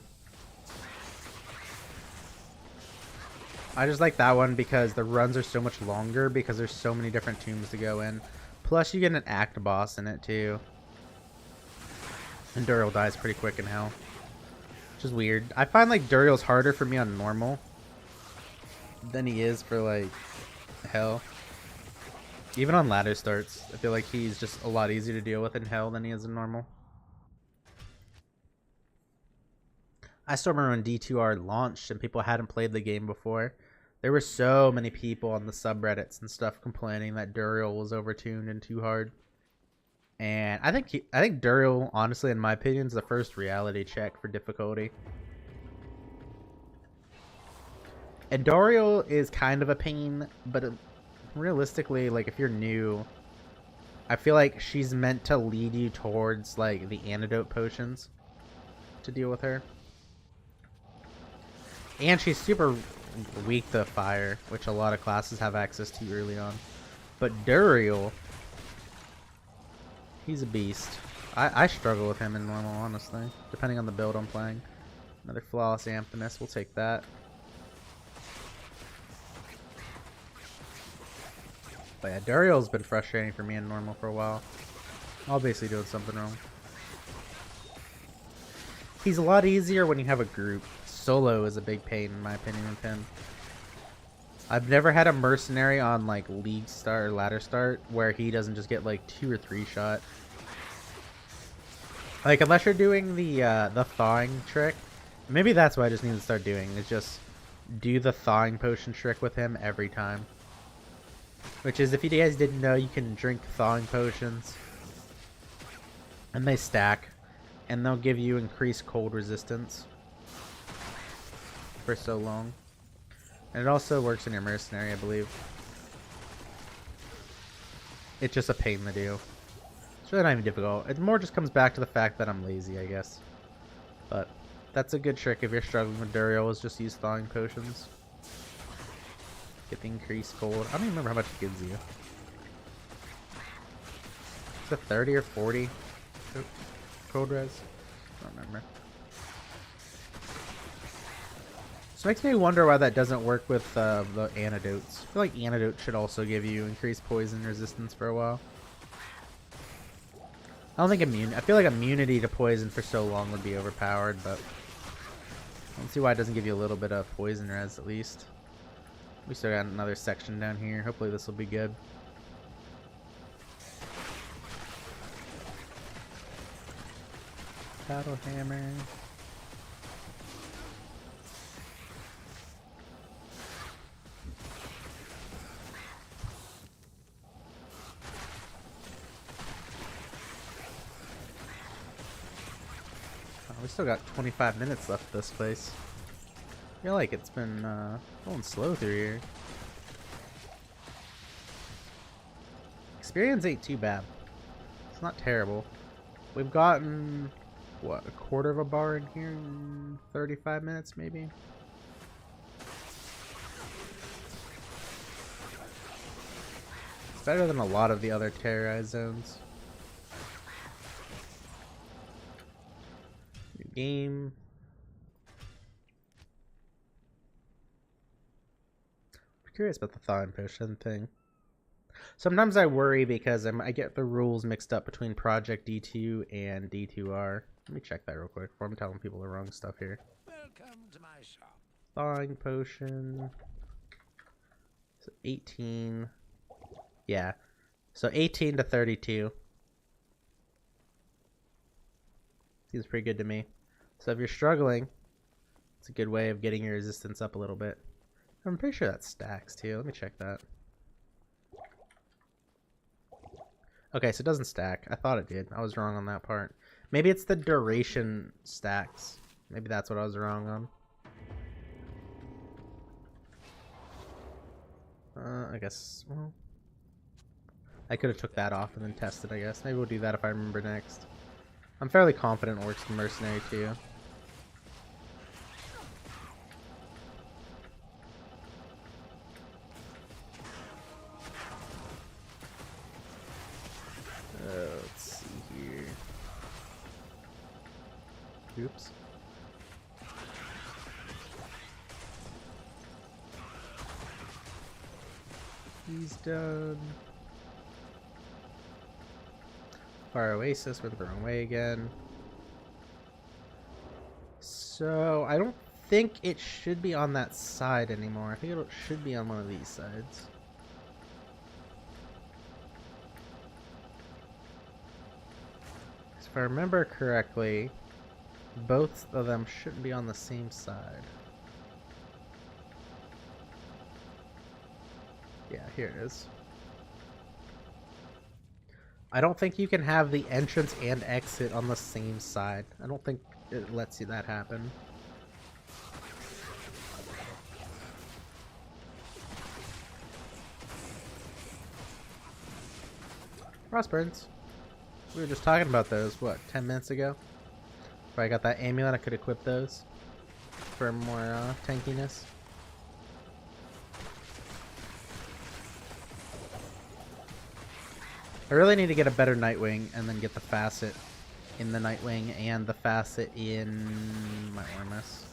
I just like that one because the runs are so much longer because there's so many different tombs to go in. Plus you get an act boss in it too. And Duriel dies pretty quick in hell. Which is weird. I find like Duriel's harder for me on normal than he is for like hell. Even on ladder starts, I feel like he's just a lot easier to deal with in hell than he is in normal. I still remember when D2R launched and people hadn't played the game before. There were so many people on the subreddits and stuff complaining that Duriel was overtuned and too hard. And I think Duriel, honestly, in my opinion, is the first reality check for difficulty. And Duriel is kind of a pain, but realistically, like if you're new, I feel like she's meant to lead you towards like the antidote potions to deal with her. And she's super weak to fire, which a lot of classes have access to early on. But Duriel, he's a beast. I struggle with him in normal, honestly, depending on the build I'm playing. Another Flawless Amphinus, we'll take that. But yeah, Duriel's been frustrating for me in normal for a while. Obviously doing something wrong. He's a lot easier when you have a group. Solo is a big pain in my opinion with him. I've never had a mercenary on like league start or ladder start where he doesn't just get like 2 or 3 shot. Like unless you're doing the thawing trick, maybe that's what I just need to start doing, is just do the thawing potion trick with him every time. Which is, if you guys didn't know, you can drink thawing potions and they stack and they'll give you increased cold resistance. for so long. And it also works in your mercenary, I believe. It's just a pain to do. It's really not even difficult. It more just comes back to the fact that I'm lazy, I guess. But that's a good trick if you're struggling with Duriel, is just use thawing potions. Get the increased cold. I don't even remember how much it gives you. Is it 30 or 40 cold res? I don't remember. So it makes me wonder why that doesn't work with the antidotes. I feel like antidotes should also give you increased poison resistance for a while. I don't think I feel like immunity to poison for so long would be overpowered, but I don't see why it doesn't give you a little bit of poison res at least. We still got another section down here. Hopefully this will be good. Battle hammer. We still got 25 minutes left this place. I feel like it's been going slow through here. Experience ain't too bad. It's not terrible. We've gotten, what, a quarter of a bar in here in 35 minutes maybe? It's better than a lot of the other terrorized zones. Game. I'm curious about the thawing potion thing. Sometimes I worry because I get the rules mixed up between Project D2 and D2R. Let me check that real quick before I'm telling people the wrong stuff here. Welcome to my shop. Thawing potion. So 18. Yeah. So 18 to 32. Seems pretty good to me. So if you're struggling, it's a good way of getting your resistance up a little bit. I'm pretty sure that stacks too. Let me check that. Okay, so it doesn't stack. I thought it did. I was wrong on that part. Maybe it's the duration stacks. Maybe that's what I was wrong on. I guess, well, I could have took that off and then tested, I guess. Maybe we'll do that if I remember next. I'm fairly confident it works in mercenary too. Let's see here. Oops. He's done. Fire Oasis, went the wrong way again. So, I don't think it should be on that side anymore. I think it should be on one of these sides. If I remember correctly, both of them shouldn't be on the same side. Yeah, here it is. I don't think you can have the entrance and exit on the same side. I don't think it lets you that happen. Frostburns. We were just talking about those, what, 10 minutes ago? If I got that amulet, I could equip those for more tankiness. I really need to get a better Nightwing and then get the facet in the Nightwing and the facet in my Ormus.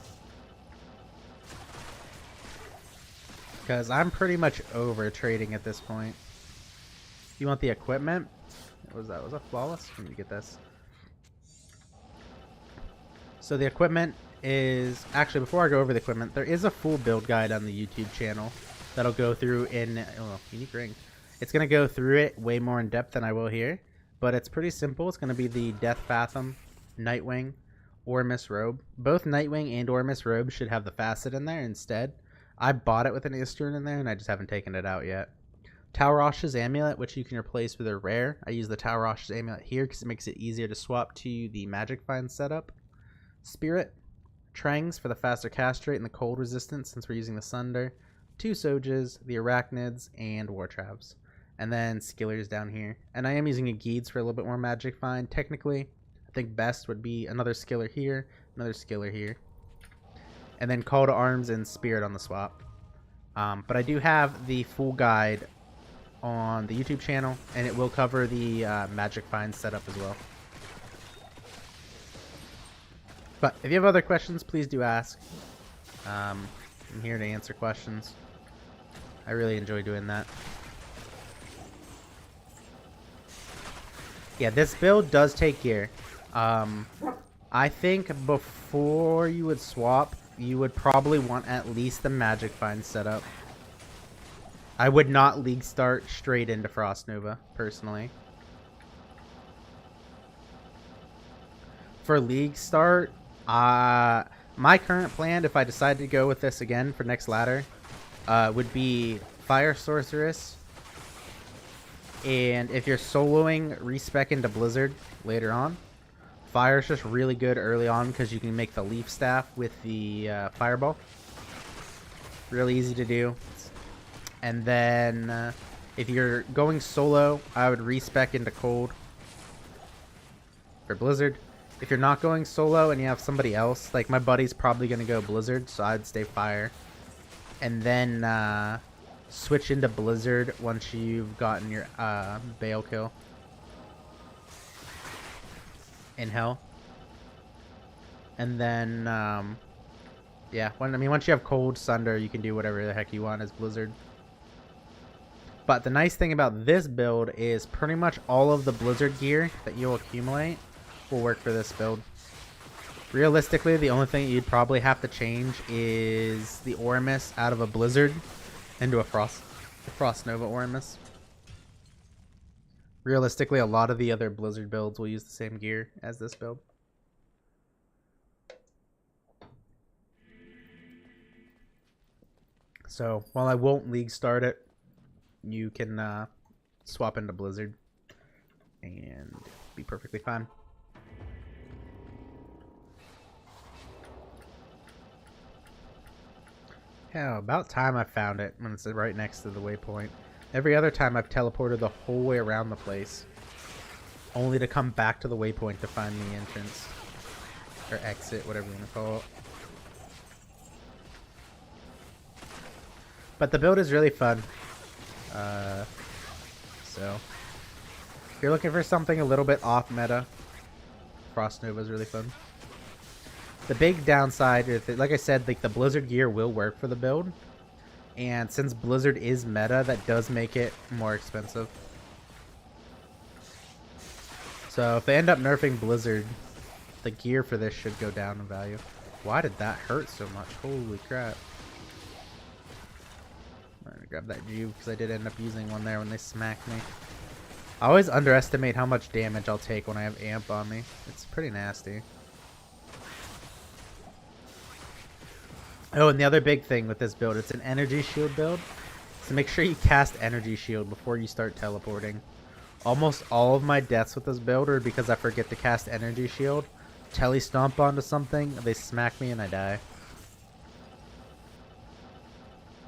Because I'm pretty much over trading at this point. You want the equipment? What was that? Was that flawless? Let me get this. So the equipment is... Actually, before I go over the equipment, there is a full build guide on the YouTube channel that'll go through in... Oh, unique ring. It's going to go through it way more in depth than I will here. But it's pretty simple. It's going to be the Death Fathom, Nightwing, Ormus Robe. Both Nightwing and Ormus Robe should have the facet in there instead. I bought it with an Istern in there, and I just haven't taken it out yet. Taurosh's Amulet, which you can replace with a rare. I use the Taurosh's Amulet here because it makes it easier to swap to the Magic Find setup. Spirit. Trangs for the faster cast rate and the cold resistance since we're using the Sunder. 2 Sojas, the Arachnids, and Wartravs. And then Skillers down here. And I am using a Geeds for a little bit more Magic Find. Technically, I think best would be another Skiller here, another Skiller here. And then Call to Arms and Spirit on the swap. But I do have the full guide on the YouTube channel, and it will cover the Magic Find setup as well. But if you have other questions, please do ask. I'm here to answer questions. I really enjoy doing that. Yeah, this build does take gear. I think before you would swap, you would probably want at least the Magic Find setup. I would not League start straight into Frost Nova, personally. For League start, my current plan, if I decide to go with this again for next ladder, would be Fire Sorceress. And if you're soloing, respec into Blizzard later on. Fire is just really good early on because you can make the Leaf Staff with the Fireball. Really easy to do. And then if you're going solo, I would respec into Cold for Blizzard. If you're not going solo and you have somebody else, like my buddy's probably going to go Blizzard, so I'd stay Fire. And then switch into Blizzard once you've gotten your Bale kill in Hell. And then, yeah, once you have Cold, Sunder, you can do whatever the heck you want as Blizzard. But the nice thing about this build is pretty much all of the Blizzard gear that you'll accumulate will work for this build. Realistically, the only thing you'd probably have to change is the Oramus out of a Blizzard into a Frost Nova Oramus. Realistically, a lot of the other Blizzard builds will use the same gear as this build. So, while I won't League start it, you can swap into Blizzard and be perfectly fine. Yeah, about time I found it when it's right next to the waypoint. Every other time I've teleported the whole way around the place, only to come back to the waypoint to find the entrance. Or exit, whatever you want to call it. But the build is really fun. So, if you're looking for something a little bit off meta, Frost Nova is really fun. The big downside is that, like I said, like the Blizzard gear will work for the build. And since Blizzard is meta, that does make it more expensive. So if they end up nerfing Blizzard, the gear for this should go down in value. Why did that hurt so much? Holy crap. I'm gonna grab that Juve because I did end up using one there when they smacked me. I always underestimate how much damage I'll take when I have Amp on me. It's pretty nasty. Oh, and the other big thing with this build, it's an energy shield build. So make sure you cast energy shield before you start teleporting. Almost all of my deaths with this build are because I forget to cast energy shield. Telly stomp onto something, they smack me and I die.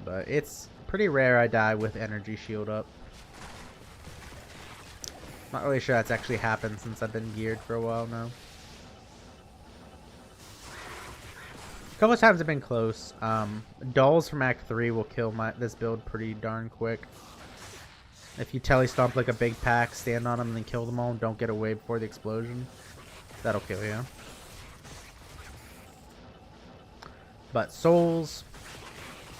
But it's pretty rare I die with energy shield up. Not really sure that's actually happened since I've been geared for a while now. A couple of times I've been close. Dolls from Act 3 will kill this build pretty darn quick. If you telly stomp like a big pack, stand on them and then kill them all and don't get away before the explosion, that'll kill you. But souls,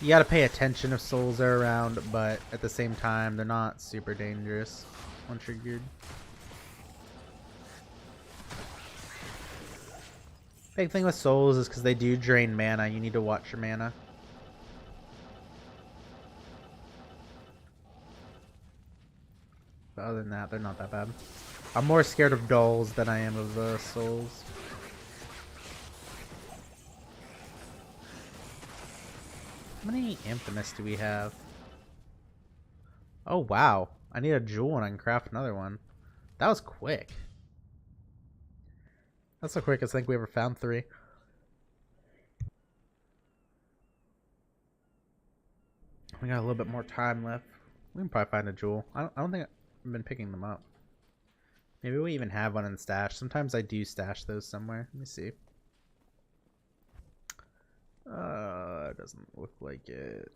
you gotta pay attention if souls are around, but at the same time, they're not super dangerous once you're geared. Big thing with souls is because they do drain mana. You need to watch your mana. But other than that, they're not that bad. I'm more scared of dolls than I am of souls. How many Infamous do we have? Oh wow. I need a jewel and I can craft another one. That was quick. That's the quickest I think we ever found 3. We got a little bit more time left. We can probably find a jewel. I don't think I've been picking them up. Maybe we even have one in stash. Sometimes I do stash those somewhere. Let me see. It doesn't look like it.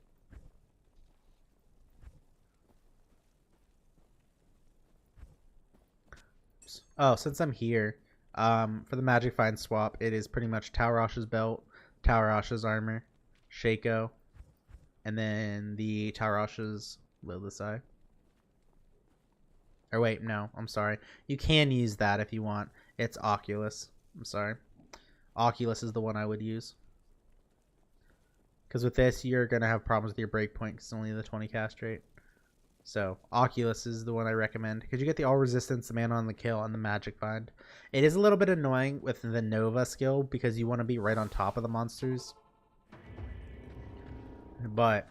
Oops. Oh, since I'm here, for the Magic Find swap, it is pretty much Taurash's belt, Taurash's armor, Shaco, and then the Taurash's Lilith's Eye. Or wait, no, I'm sorry. You can use that if you want. It's Oculus. I'm sorry. Oculus is the one I would use. Because with this, you're going to have problems with your breakpoint because it's only the 20 cast rate. So, Oculus is the one I recommend. Because you get the all resistance, the mana on the kill, and the magic find. It is a little bit annoying with the Nova skill because you want to be right on top of the monsters. But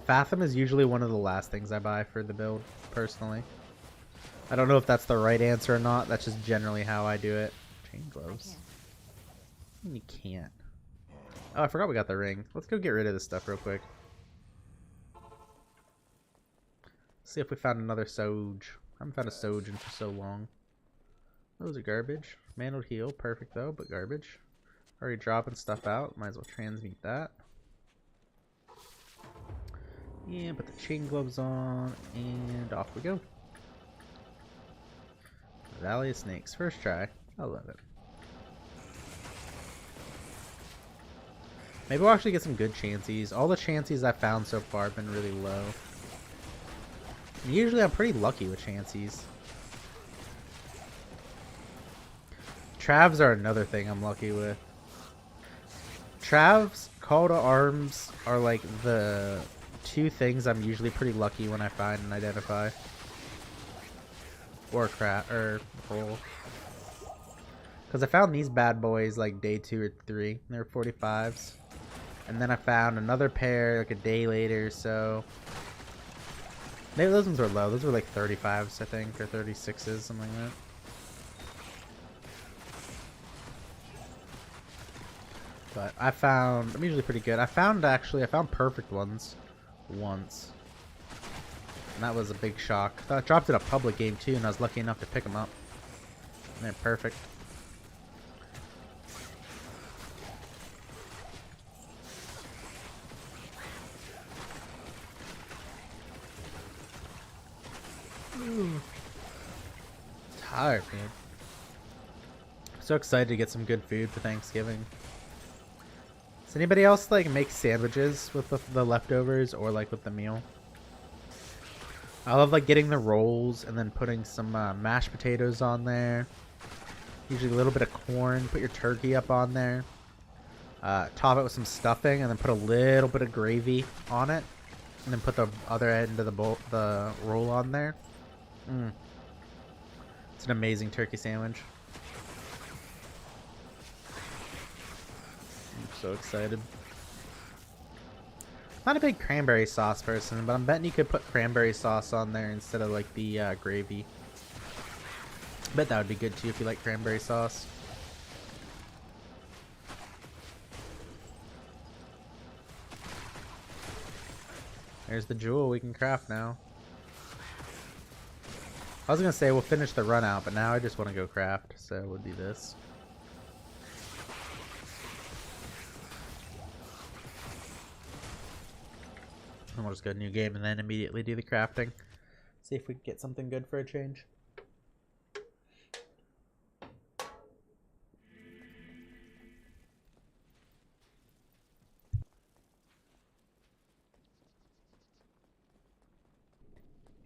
Fathom is usually one of the last things I buy for the build, personally. I don't know if that's the right answer or not. That's just generally how I do it. Chain gloves. You can't. Oh, I forgot we got the ring. Let's go get rid of this stuff real quick. See if we found another Soge. I haven't found a Soge in for so long. Those are garbage. Mantled heal. Perfect though, but garbage. Already dropping stuff out. Might as well transmute that. Yeah, put the chain gloves on, and off we go. Valley of Snakes. First try. I love it. Maybe we'll actually get some good chances. All the chances I've found so far have been really low. And usually I'm pretty lucky with chances. Travs are another thing I'm lucky with. Travs, Call to Arms are like the two things I'm usually pretty lucky when I find and identify. Or roll. Because I found these bad boys like day 2 or 3. They're 45s. And then I found another pair like a day later, so maybe those ones were low. Those were like 35s, I think, or 36s, something like that. But I'm usually pretty good. I found perfect ones once. And that was a big shock. I dropped it a public game too, and I was lucky enough to pick them up. And they're perfect. Tired, man. So excited to get some good food for Thanksgiving. Does anybody else like make sandwiches with the leftovers or like with the meal? I love like getting the rolls and then putting some mashed potatoes on there. Usually a little bit of corn. Put your turkey up on there. Top it with some stuffing and then put a little bit of gravy on it. And then put the other end of the roll on there. It's an amazing turkey sandwich. I'm so excited. Not a big cranberry sauce person, but I'm betting you could put cranberry sauce on there instead of like the gravy. I bet that would be good too if you like cranberry sauce. There's the jewel we can craft now. I was gonna say we'll finish the run out, but now I just want to go craft, so we'll do this. And we'll just go new game and then immediately do the crafting. See if we can get something good for a change.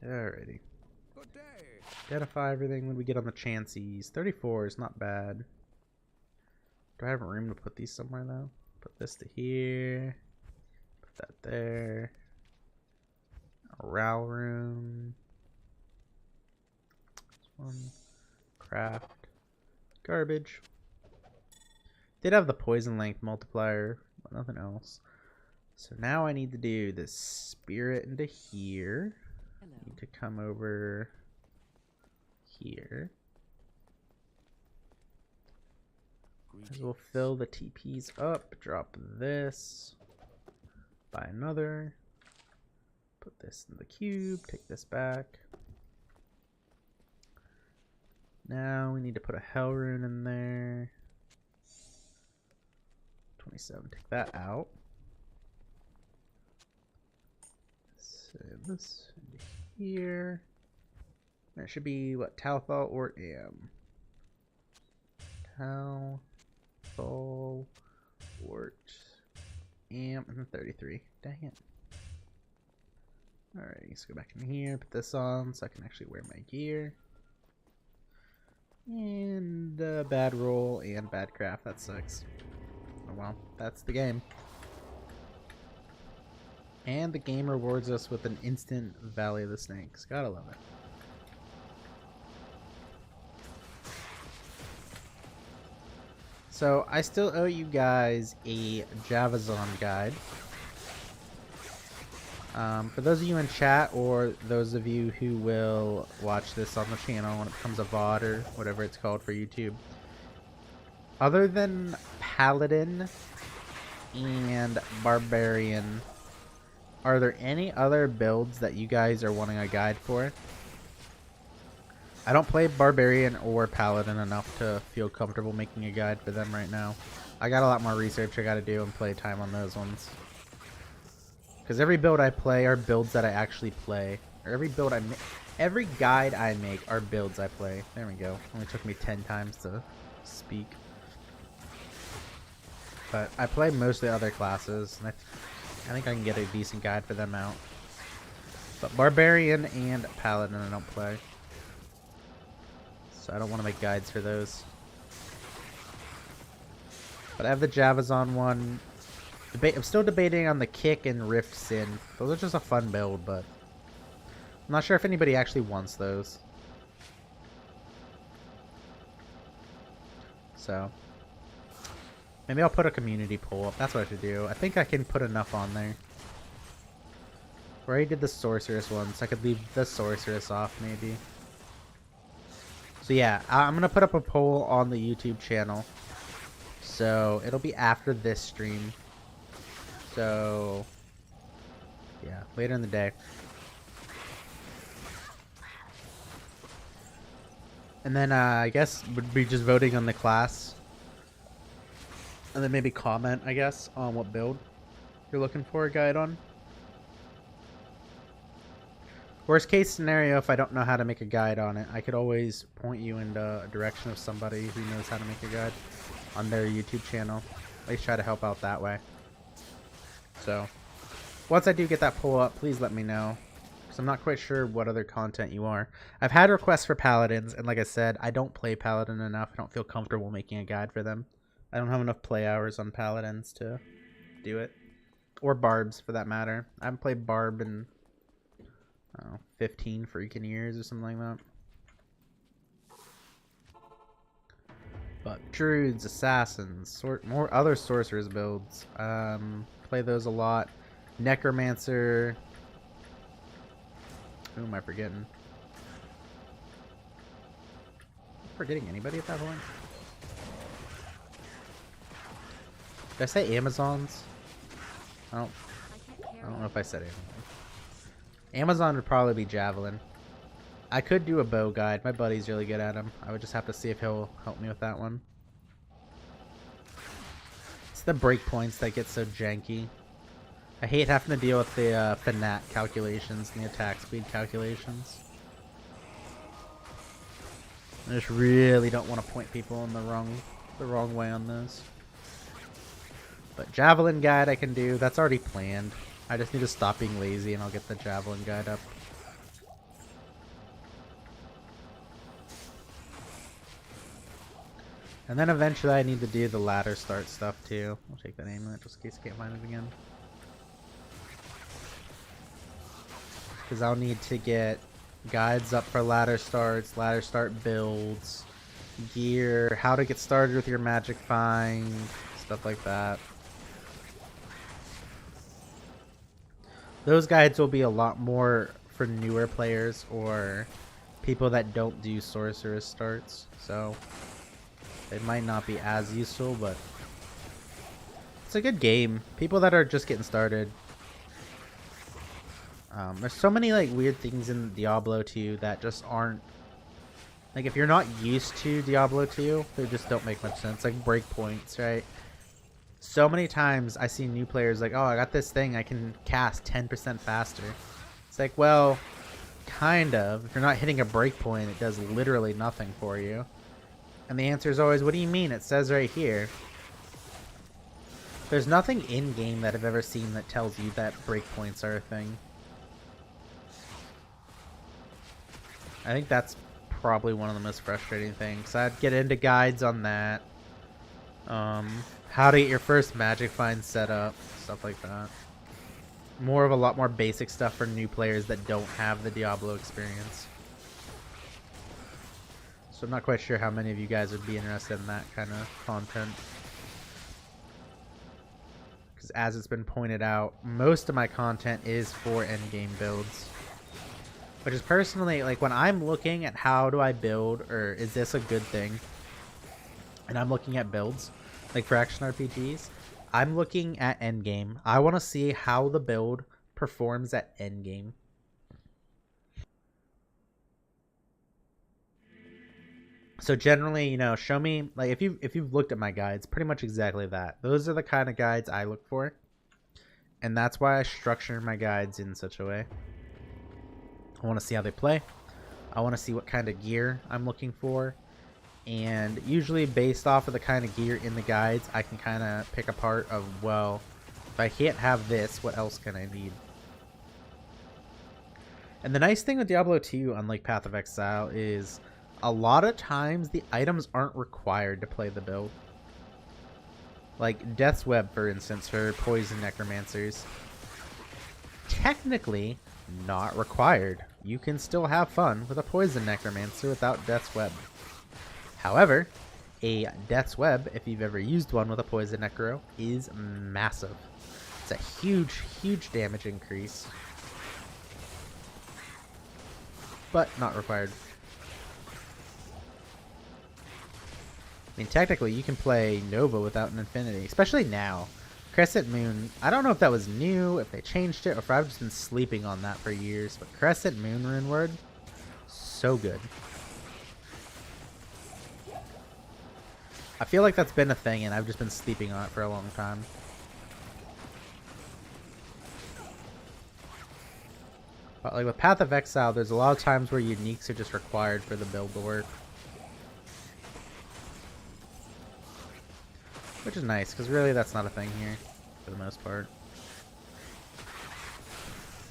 Alrighty. Good day. Identify everything when we get on the chances. 34 is not bad. Do I have room to put these somewhere though? Put this to here. Put that there. A row room. This one. Craft. Garbage. Did have the poison length multiplier, but nothing else. So now I need to do this spirit into here. Hello. Need to come over here. We'll fill the TPs up. Drop this. Buy another. Put this in the cube, take this back. Now we need to put a hell rune in there. 27, take that out. Send this into here. That should be what, Talthal or Am? Talthal, Ort, Am, and then 33. Dang it. Alright, let's go back in here, put this on so I can actually wear my gear. And bad roll and bad craft, that sucks. Oh well, that's the game. And the game rewards us with an instant Valley of the Snakes. Gotta love it. So, I still owe you guys a Javazon guide. For those of you in chat, or those of you who will watch this on the channel when it becomes a VOD or whatever it's called for YouTube. Other than Paladin and Barbarian, are there any other builds that you guys are wanting a guide for? I don't play Barbarian or Paladin enough to feel comfortable making a guide for them right now. I got a lot more research I gotta do and play time on those ones. Because every build I play are builds that I actually play. Or every guide I make are builds I play. There we go. Only took me 10 times to speak. But I play most of the other classes, and I think I can get a decent guide for them out. But Barbarian and Paladin I don't play. So I don't want to make guides for those. But I have the Javazon one. I'm still debating on the Kick and Rift Sin. Those are just a fun build, but I'm not sure if anybody actually wants those. So maybe I'll put a community poll up. That's what I should do. I think I can put enough on there. We already did the Sorceress one, so I could leave the Sorceress off maybe. So yeah, I'm going to put up a poll on the YouTube channel. So it'll be after this stream. So yeah, later in the day. And then I guess would be just voting on the class. And then maybe comment, I guess, on what build you're looking for a guide on. Worst case scenario, if I don't know how to make a guide on it, I could always point you in the direction of somebody who knows how to make a guide on their YouTube channel. At least try to help out that way. So, once I do get that poll up, please let me know. Because I'm not quite sure what other content you are. I've had requests for Paladins, and like I said, I don't play Paladin enough. I don't feel comfortable making a guide for them. I don't have enough play hours on Paladins to do it. Or Barbs, for that matter. I haven't played Barb in, I don't know, 15 freaking years or something like that. But Druids, Assassins, more other Sorcerers builds. Play those a lot. Necromancer. Who am I forgetting? Am I forgetting anybody at that point? Did I say Amazons? I don't know if I said anything. Amazon would probably be Javelin. I could do a bow guide. My buddy's really good at him. I would just have to see if he'll help me with that one. It's the breakpoints that get so janky. I hate having to deal with the Fanat calculations and the attack speed calculations. I just really don't want to point people in the wrong way on those. But Javelin guide I can do. That's already planned. I just need to stop being lazy and I'll get the Javelin guide up. And then eventually I need to do the ladder start stuff too. I'll take that amulet just in case I can't find it again. Because I'll need to get guides up for ladder starts, ladder start builds, gear, how to get started with your magic find, stuff like that. Those guides will be a lot more for newer players or people that don't do sorceress starts, so it might not be as useful, but it's a good game. People that are just getting started, There's so many like weird things in Diablo 2 that just aren't like, if you're not used to Diablo 2, they just don't make much sense. Like breakpoints, right? So many times I see new players like, oh, I got this thing I can cast 10% faster. It's like, well, kind of. If you're not hitting a breakpoint, it does literally nothing for you. And the answer is always, what do you mean? It says right here. There's nothing in-game that I've ever seen that tells you that breakpoints are a thing. I think that's probably one of the most frustrating things. I'd get into guides on that. How to get your first magic find set up, stuff like that. More of a lot more basic stuff for new players that don't have the Diablo experience. So I'm not quite sure how many of you guys would be interested in that kind of content. Because as it's been pointed out, most of my content is for endgame builds. Which is personally, like, when I'm looking at how do I build, or is this a good thing, and I'm looking at builds, like for action RPGs, I'm looking at endgame. I want to see how the build performs at endgame. So generally, you know, show me, like, if you've looked at my guides, pretty much exactly that. Those are the kind of guides I look for, and that's why I structure my guides in such a way. I want to see how they play. I want to see what kind of gear I'm looking for. And usually based off of the kind of gear in the guides, I can kind of pick apart of, well, if I can't have this, what else can I need? And the nice thing with Diablo 2, unlike Path of Exile, is a lot of times the items aren't required to play the build. Like Death's Web, for instance, for Poison Necromancers. Technically not required. You can still have fun with a Poison Necromancer without Death's Web. However, a Death's Web, if you've ever used one with a Poison Necro, is massive. It's a huge, huge damage increase. But not required. I mean, technically, you can play Nova without an Infinity, especially now. Crescent Moon, I don't know if that was new, if they changed it, or if I've just been sleeping on that for years, but Crescent Moon Rune Word, so good. I feel like that's been a thing, and I've just been sleeping on it for a long time. But like with Path of Exile, there's a lot of times where uniques are just required for the build to work. Which is nice, because really that's not a thing here, for the most part.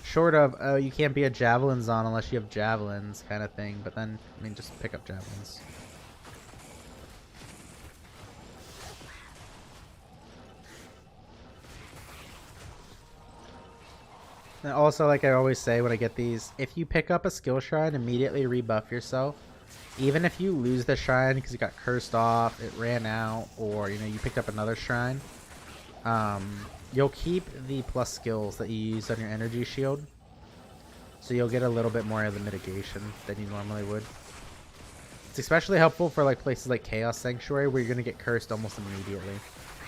Short of, oh, you can't be a Javelins on unless you have Javelins, kind of thing. But then, I mean, just pick up Javelins. And also, like I always say when I get these, if you pick up a skill shrine, immediately rebuff yourself. Even if you lose the shrine because you got cursed off, it ran out, or you know you picked up another shrine, you'll keep the plus skills that you use on your energy shield, so you'll get a little bit more of the mitigation than you normally would. It's especially helpful for like places like Chaos Sanctuary where you're gonna get cursed almost immediately.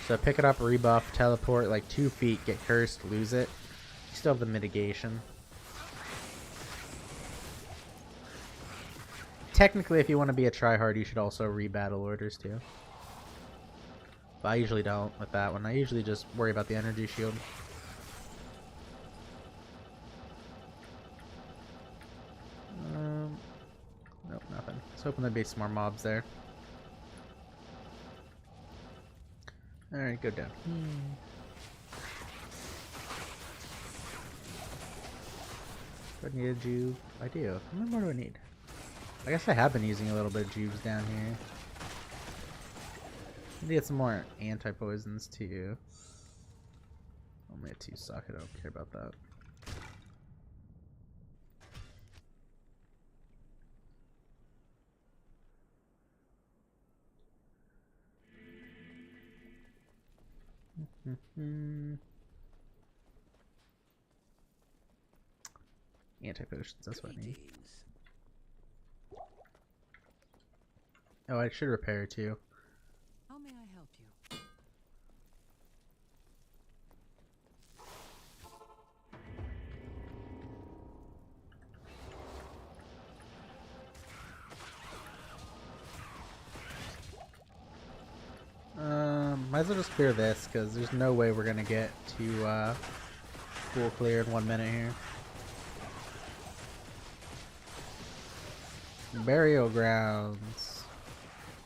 So pick it up, rebuff, teleport like 2 feet, get cursed, lose it. You still have the mitigation. Technically, if you want to be a tryhard, you should also rebattle orders too. But I usually don't with that one. I usually just worry about the energy shield. Nope, nothing. I was hoping there'd be some more mobs there. Alright, go down. Do I need a juve? I do. How many more do I need? I guess I have been using a little bit of juves down here. Need to get some more anti-poisons too. Only a 2 socket, I don't care about that. Anti-potions, that's what I need. Oh, I should repair too. How may I help you? Might as well just clear this, because there's no way we're going to get to full clear in 1 minute here. Burial grounds.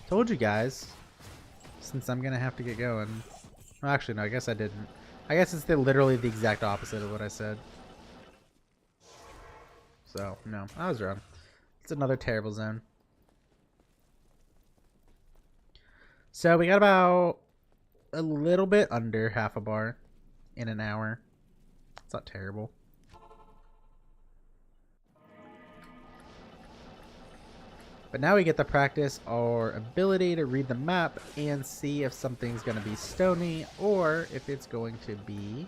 Told you guys. Since I'm going to have to get going. Well, actually, no, I guess I didn't. I guess it's literally the exact opposite of what I said. So, no, I was wrong. It's another terrible zone. So, we got about a little bit under half a bar in an hour. It's not terrible. But now we get to practice our ability to read the map and see if something's going to be stony or if it's going to be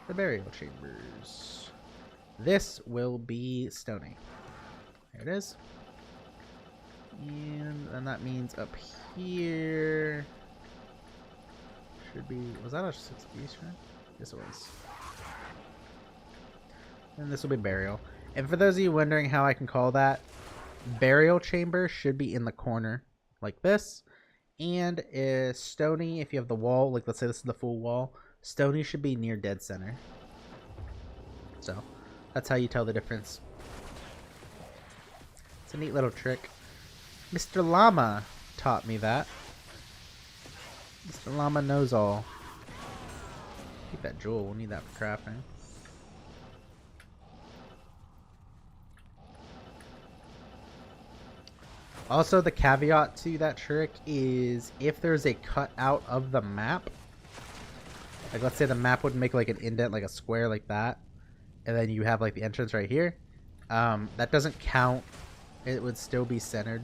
the burial chambers. This will be stony. There it is. And that means up here should be... Was that a 6 piece, right? Yes, it was. And this will be burial. And for those of you wondering how I can call that, burial chamber should be in the corner like this, and stony, if you have the wall, like let's say this is the full wall, stony should be near dead center. So that's how you tell the difference. It's a neat little trick. Mr. Llama taught me that. Mr. Llama knows all. Keep that jewel, we'll need that for crafting. Also, the caveat to that trick is if there's a cutout of the map, like let's say the map would make like an indent, like a square like that, and then you have like the entrance right here, that doesn't count. It would still be centered.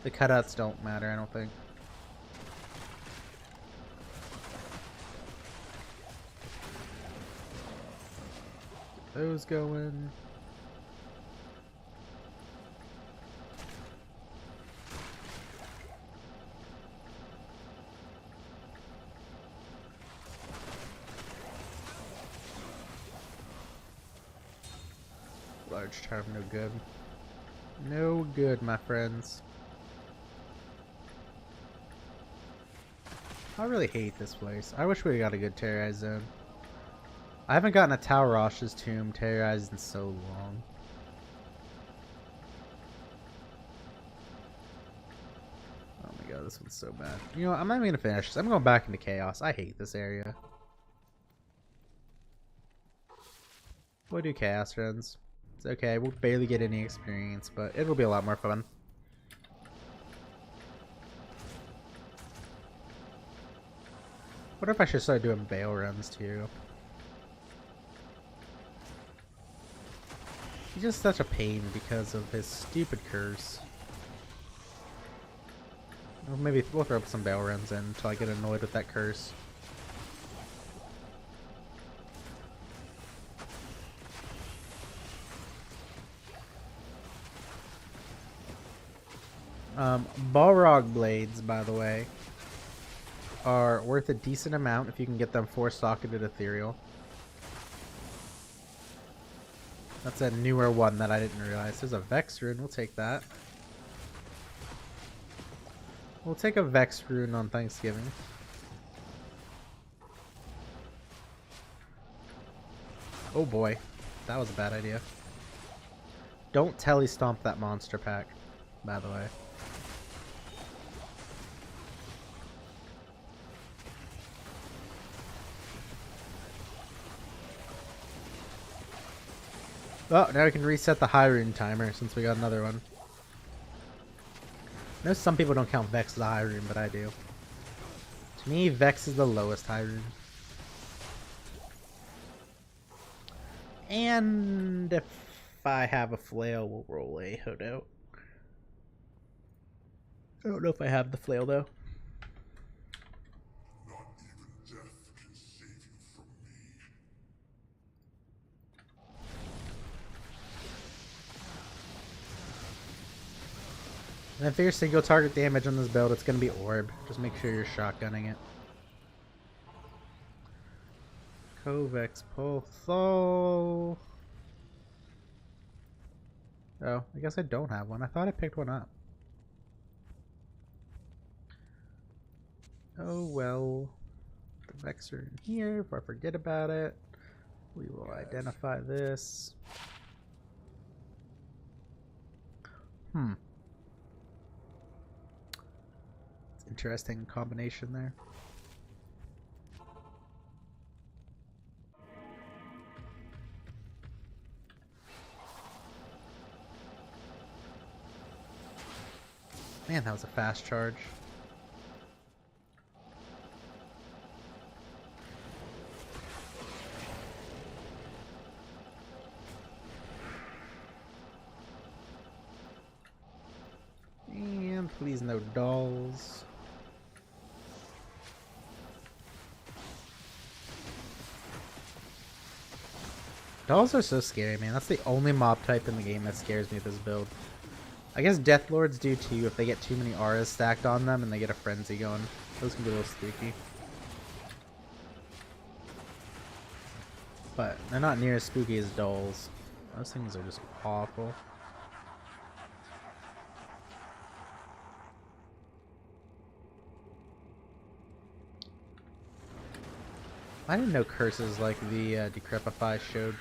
The cutouts don't matter, I don't think. Get those going. Large charm, no good. No good, my friends. I really hate this place. I wish we got a good terrorized zone. I haven't gotten a Talrosh's tomb terrorized in so long. Oh my god, this one's so bad. You know what, I'm not even gonna finish this. I'm going back into chaos. I hate this area. We'll do chaos runs. It's okay, we'll barely get any experience, but it'll be a lot more fun. What if I should start doing bail runs too? He's just such a pain because of his stupid curse. Well, maybe we'll throw up some bail runs in until I get annoyed with that curse. Balrog blades, by the way, are worth a decent amount if you can get them 4-socketed ethereal. That's a newer one that I didn't realize. There's a Vex rune, we'll take that. We'll take a Vex rune on Thanksgiving. Oh boy, that was a bad idea. Don't telly stomp that monster pack, by the way. Oh, now we can reset the high rune timer since we got another one. I know some people don't count Vex as a high rune, but I do. To me, Vex is the lowest high rune. And if I have a flail, we'll roll a Hodo. I don't know if I have the flail though. Not even death can save you from me. And if there's single target damage on this build, it's going to be orb. Just make sure you're shotgunning it. Kovex Pothol. Oh, I guess I don't have one. I thought I picked one up. Oh well. The Vexer in here. If I forget about it, we will identify this. It's interesting combination there. Man, that was a fast charge. And please no dolls. Dolls are so scary, man. That's the only mob type in the game that scares me with this build. I guess Death Lords do too if they get too many auras stacked on them and they get a frenzy going. Those can be a little spooky. But they're not near as spooky as dolls. Those things are just awful. I didn't know curses like the Decrepify showed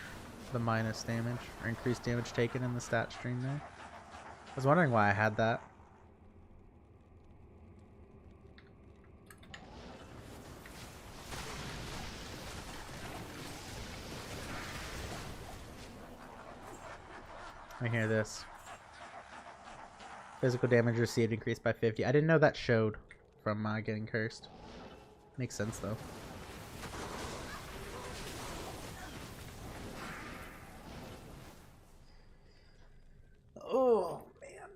the minus damage or increased damage taken in the stat stream there. I was wondering why I had that. I hear this. Physical damage received increased by 50. I didn't know that showed from getting cursed. Makes sense though. Oh man,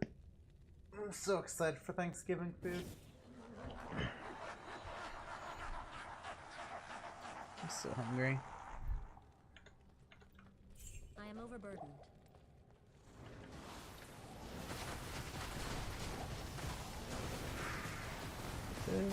I'm so excited for Thanksgiving food. I'm so hungry. I am overburdened. This.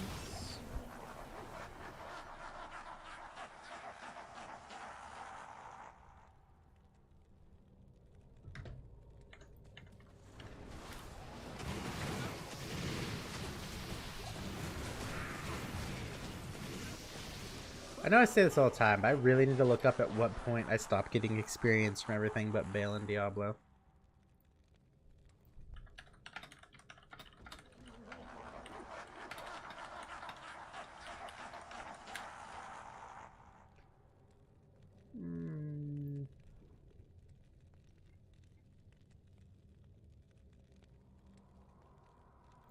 I know I say this all the time, but I really need to look up at what point I stopped getting experience from everything but Bale and Diablo.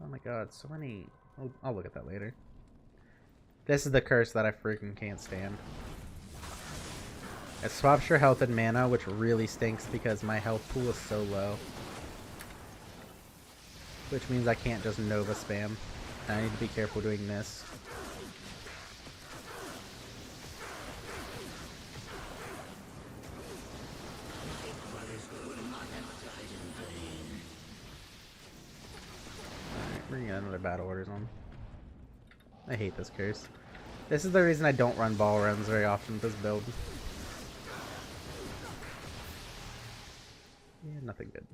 Oh my god, so many... I'll look at that later. This is the curse that I freaking can't stand. It swaps your health and mana, which really stinks because my health pool is so low. Which means I can't just Nova spam. I need to be careful doing this. Alright, we're gonna get another battle orders on. I hate this curse. This is the reason I don't run ball runs very often with this build. Yeah, nothing good.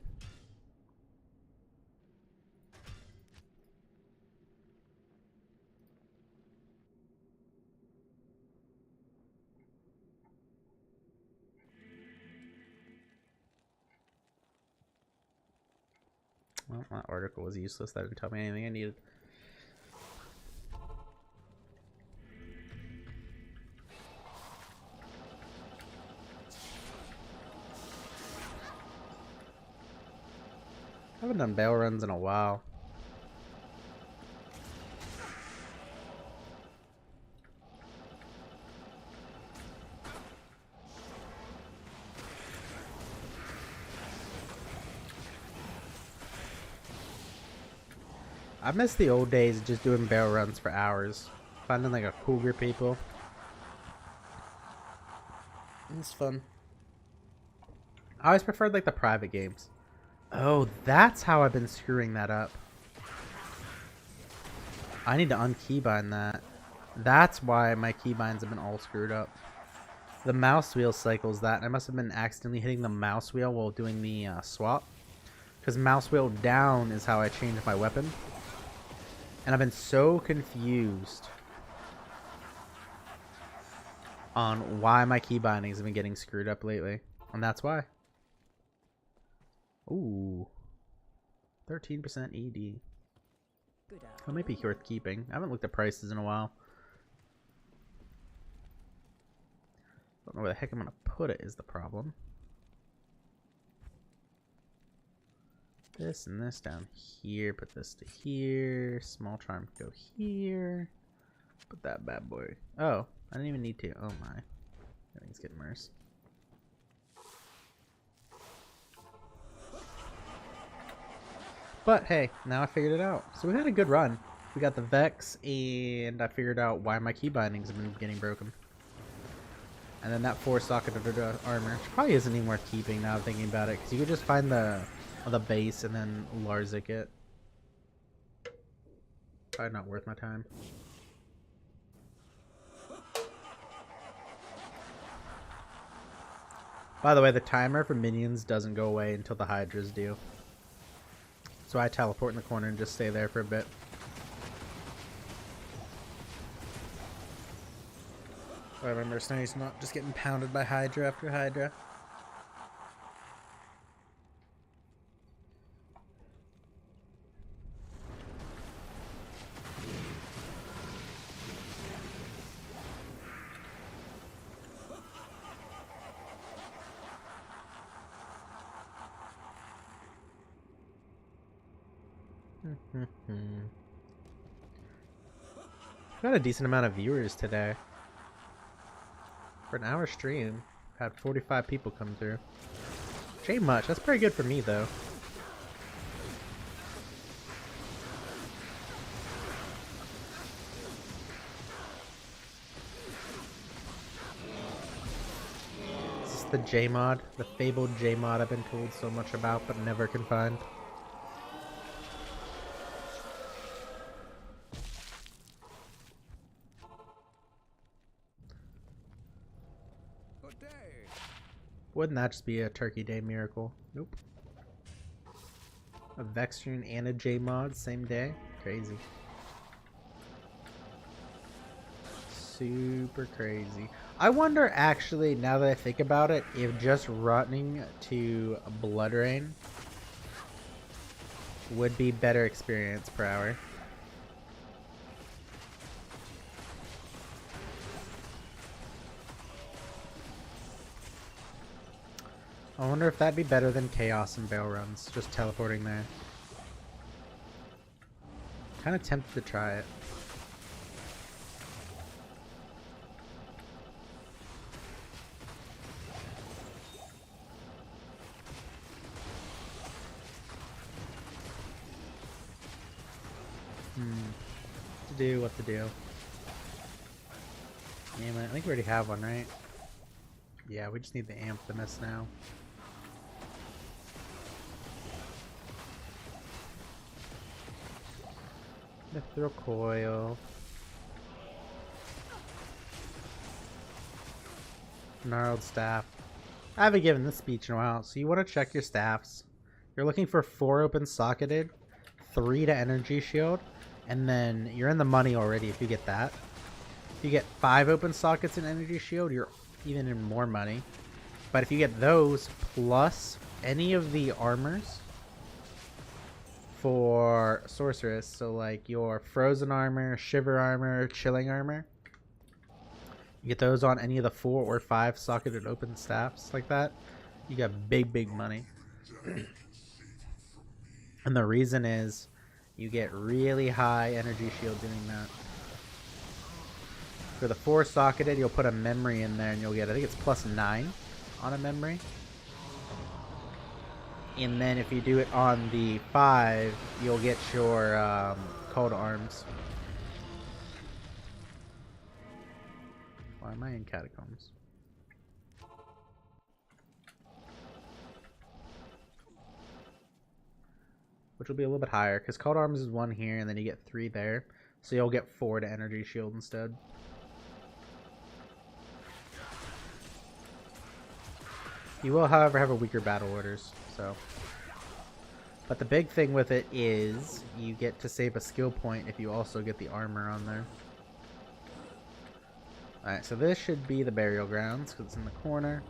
Well, that article was useless. That didn't tell me anything I needed. I haven't done bail runs in a while. I miss the old days of just doing barrel runs for hours. Finding like a cool group of people. It's fun. I always preferred like the private games. Oh, that's how I've been screwing that up. I need to unkeybind that. That's why my keybinds have been all screwed up. The mouse wheel cycles that. I must have been accidentally hitting the mouse wheel while doing the swap. Because mouse wheel down is how I changed my weapon. And I've been so confused on why my key bindings have been getting screwed up lately. And that's why. Ooh. 13% ED. Good That might be worth keeping. I haven't looked at prices in a while. Don't know where the heck I'm going to put it is the problem. This and this down here. Put this to here. Small charm go here. Put that bad boy. Oh, I didn't even need to. Oh my. Everything's getting worse. But hey, now I figured it out. So we had a good run. We got the Vex, and I figured out why my key bindings have been getting broken. And then that 4-socketed armor, which probably isn't even worth keeping now I'm thinking about it, because you could just find the base and then Larzik it. Probably not worth my time. By the way, the timer for minions doesn't go away until the Hydras do. So I teleport in the corner and just stay there for a bit. I remember Snow's not just getting pounded by Hydra after Hydra. Got a decent amount of viewers today. For an hour stream, had 45 people come through. Which ain't much. That's pretty good for me, though. This is the J-mod, the fabled J-mod I've been told so much about but never can find. Wouldn't that just be a Turkey Day miracle? Nope. A Vexrune and a J-mod same day? Crazy. Super crazy. I wonder actually, now that I think about it, if just running to Blood Rain would be better experience per hour. I wonder if that'd be better than Chaos and Veil runs, just teleporting there. Kind of tempted to try it. What to do. Damn it, I think we already have one, right? Yeah, we just need the Amphimus now. Mithril Coil. Gnarled Staff. I haven't given this speech in a while, so you want to check your staffs. You're looking for 4 open socketed, 3 to energy shield, and then you're in the money already if you get that. If you get 5 open sockets and energy shield, you're even in more money. But if you get those plus any of the armors for sorceress, so like your frozen armor, shiver armor, chilling armor, you get those on any of the 4 or 5 socketed open staffs like that, you got big money. And the reason is you get really high energy shield doing that. For the 4 socketed, you'll put a memory in there and you'll get, I think it's +9 on a memory. And then if you do it on the 5, you'll get your cold arms. Why am I in catacombs? Which will be a little bit higher, because cold arms is 1 here, and then you get 3 there. So you'll get 4 to energy shield instead. You will, however, have a weaker battle orders, so But the big thing with it is you get to save a skill point if you also get the armor on there. Alright, so this should be the burial grounds because it's in the corner.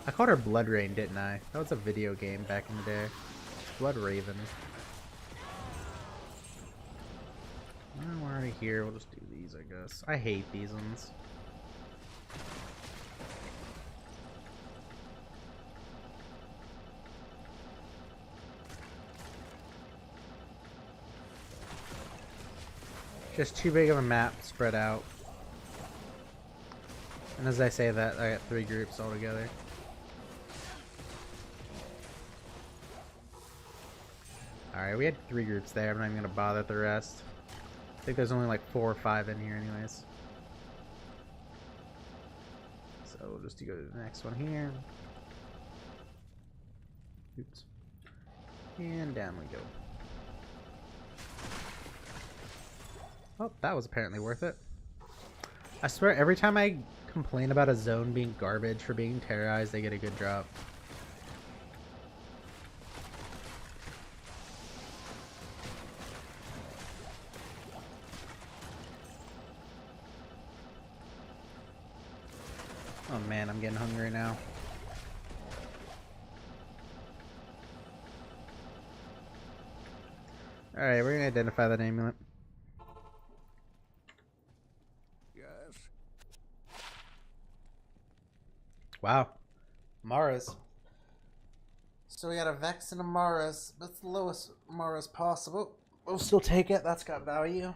I called her Blood Rain, didn't I? That was a video game back in the day. Blood Raven. Well, we're already here. We'll just do these, I guess. I hate these ones. Just too big of a map spread out. And as I say that, I got 3 groups all together. Alright, we had 3 groups there. I'm not even going to bother with the rest. I think there's only like 4 or 5 in here anyways. So we'll just go to the next one here. Oops. And down we go. Oh, that was apparently worth it. I swear, every time I complain about a zone being garbage for being terrorized, they get a good drop. Oh man, I'm getting hungry now. Alright, we're gonna identify that amulet. Wow. Maras. So we got a Vex and a Maras. That's the lowest Maras possible. We'll still take it. That's got value.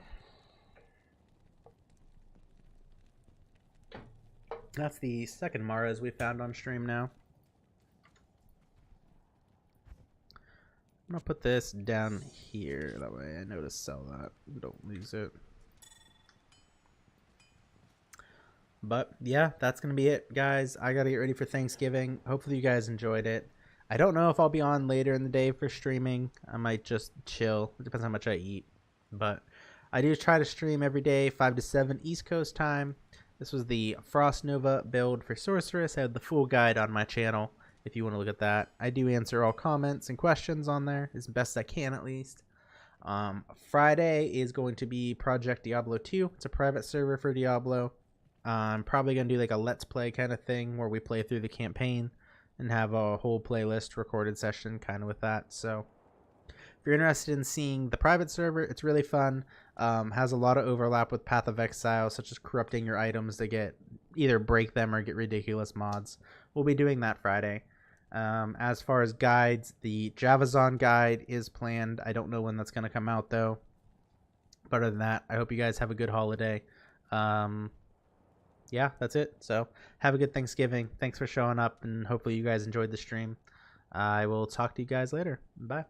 That's the second Maras we found on stream now. I'm going to put this down here. That way I know to sell that. Don't lose it. But yeah, that's going to be it, guys. I got to get ready for Thanksgiving. Hopefully you guys enjoyed it. I don't know if I'll be on later in the day for streaming. I might just chill. It depends how much I eat. But I do try to stream every day, 5 to 7 East Coast time. This was the Frost Nova build for Sorceress. I have the full guide on my channel if you want to look at that. I do answer all comments and questions on there as best I can, at least. Friday is going to be Project Diablo 2. It's a private server for Diablo. I'm probably going to do like a let's play kind of thing where we play through the campaign and have a whole playlist recorded session kind of with that. So if you're interested in seeing the private server, it's really fun. Has a lot of overlap with Path of Exile, such as corrupting your items to get either break them or get ridiculous mods. We'll be doing that Friday. As far as guides, the Javazon guide is planned. I don't know when that's going to come out though. But other than that, I hope you guys have a good holiday. Yeah, that's it. So have a good Thanksgiving. Thanks for showing up, and hopefully you guys enjoyed the stream. I will talk to you guys later. Bye.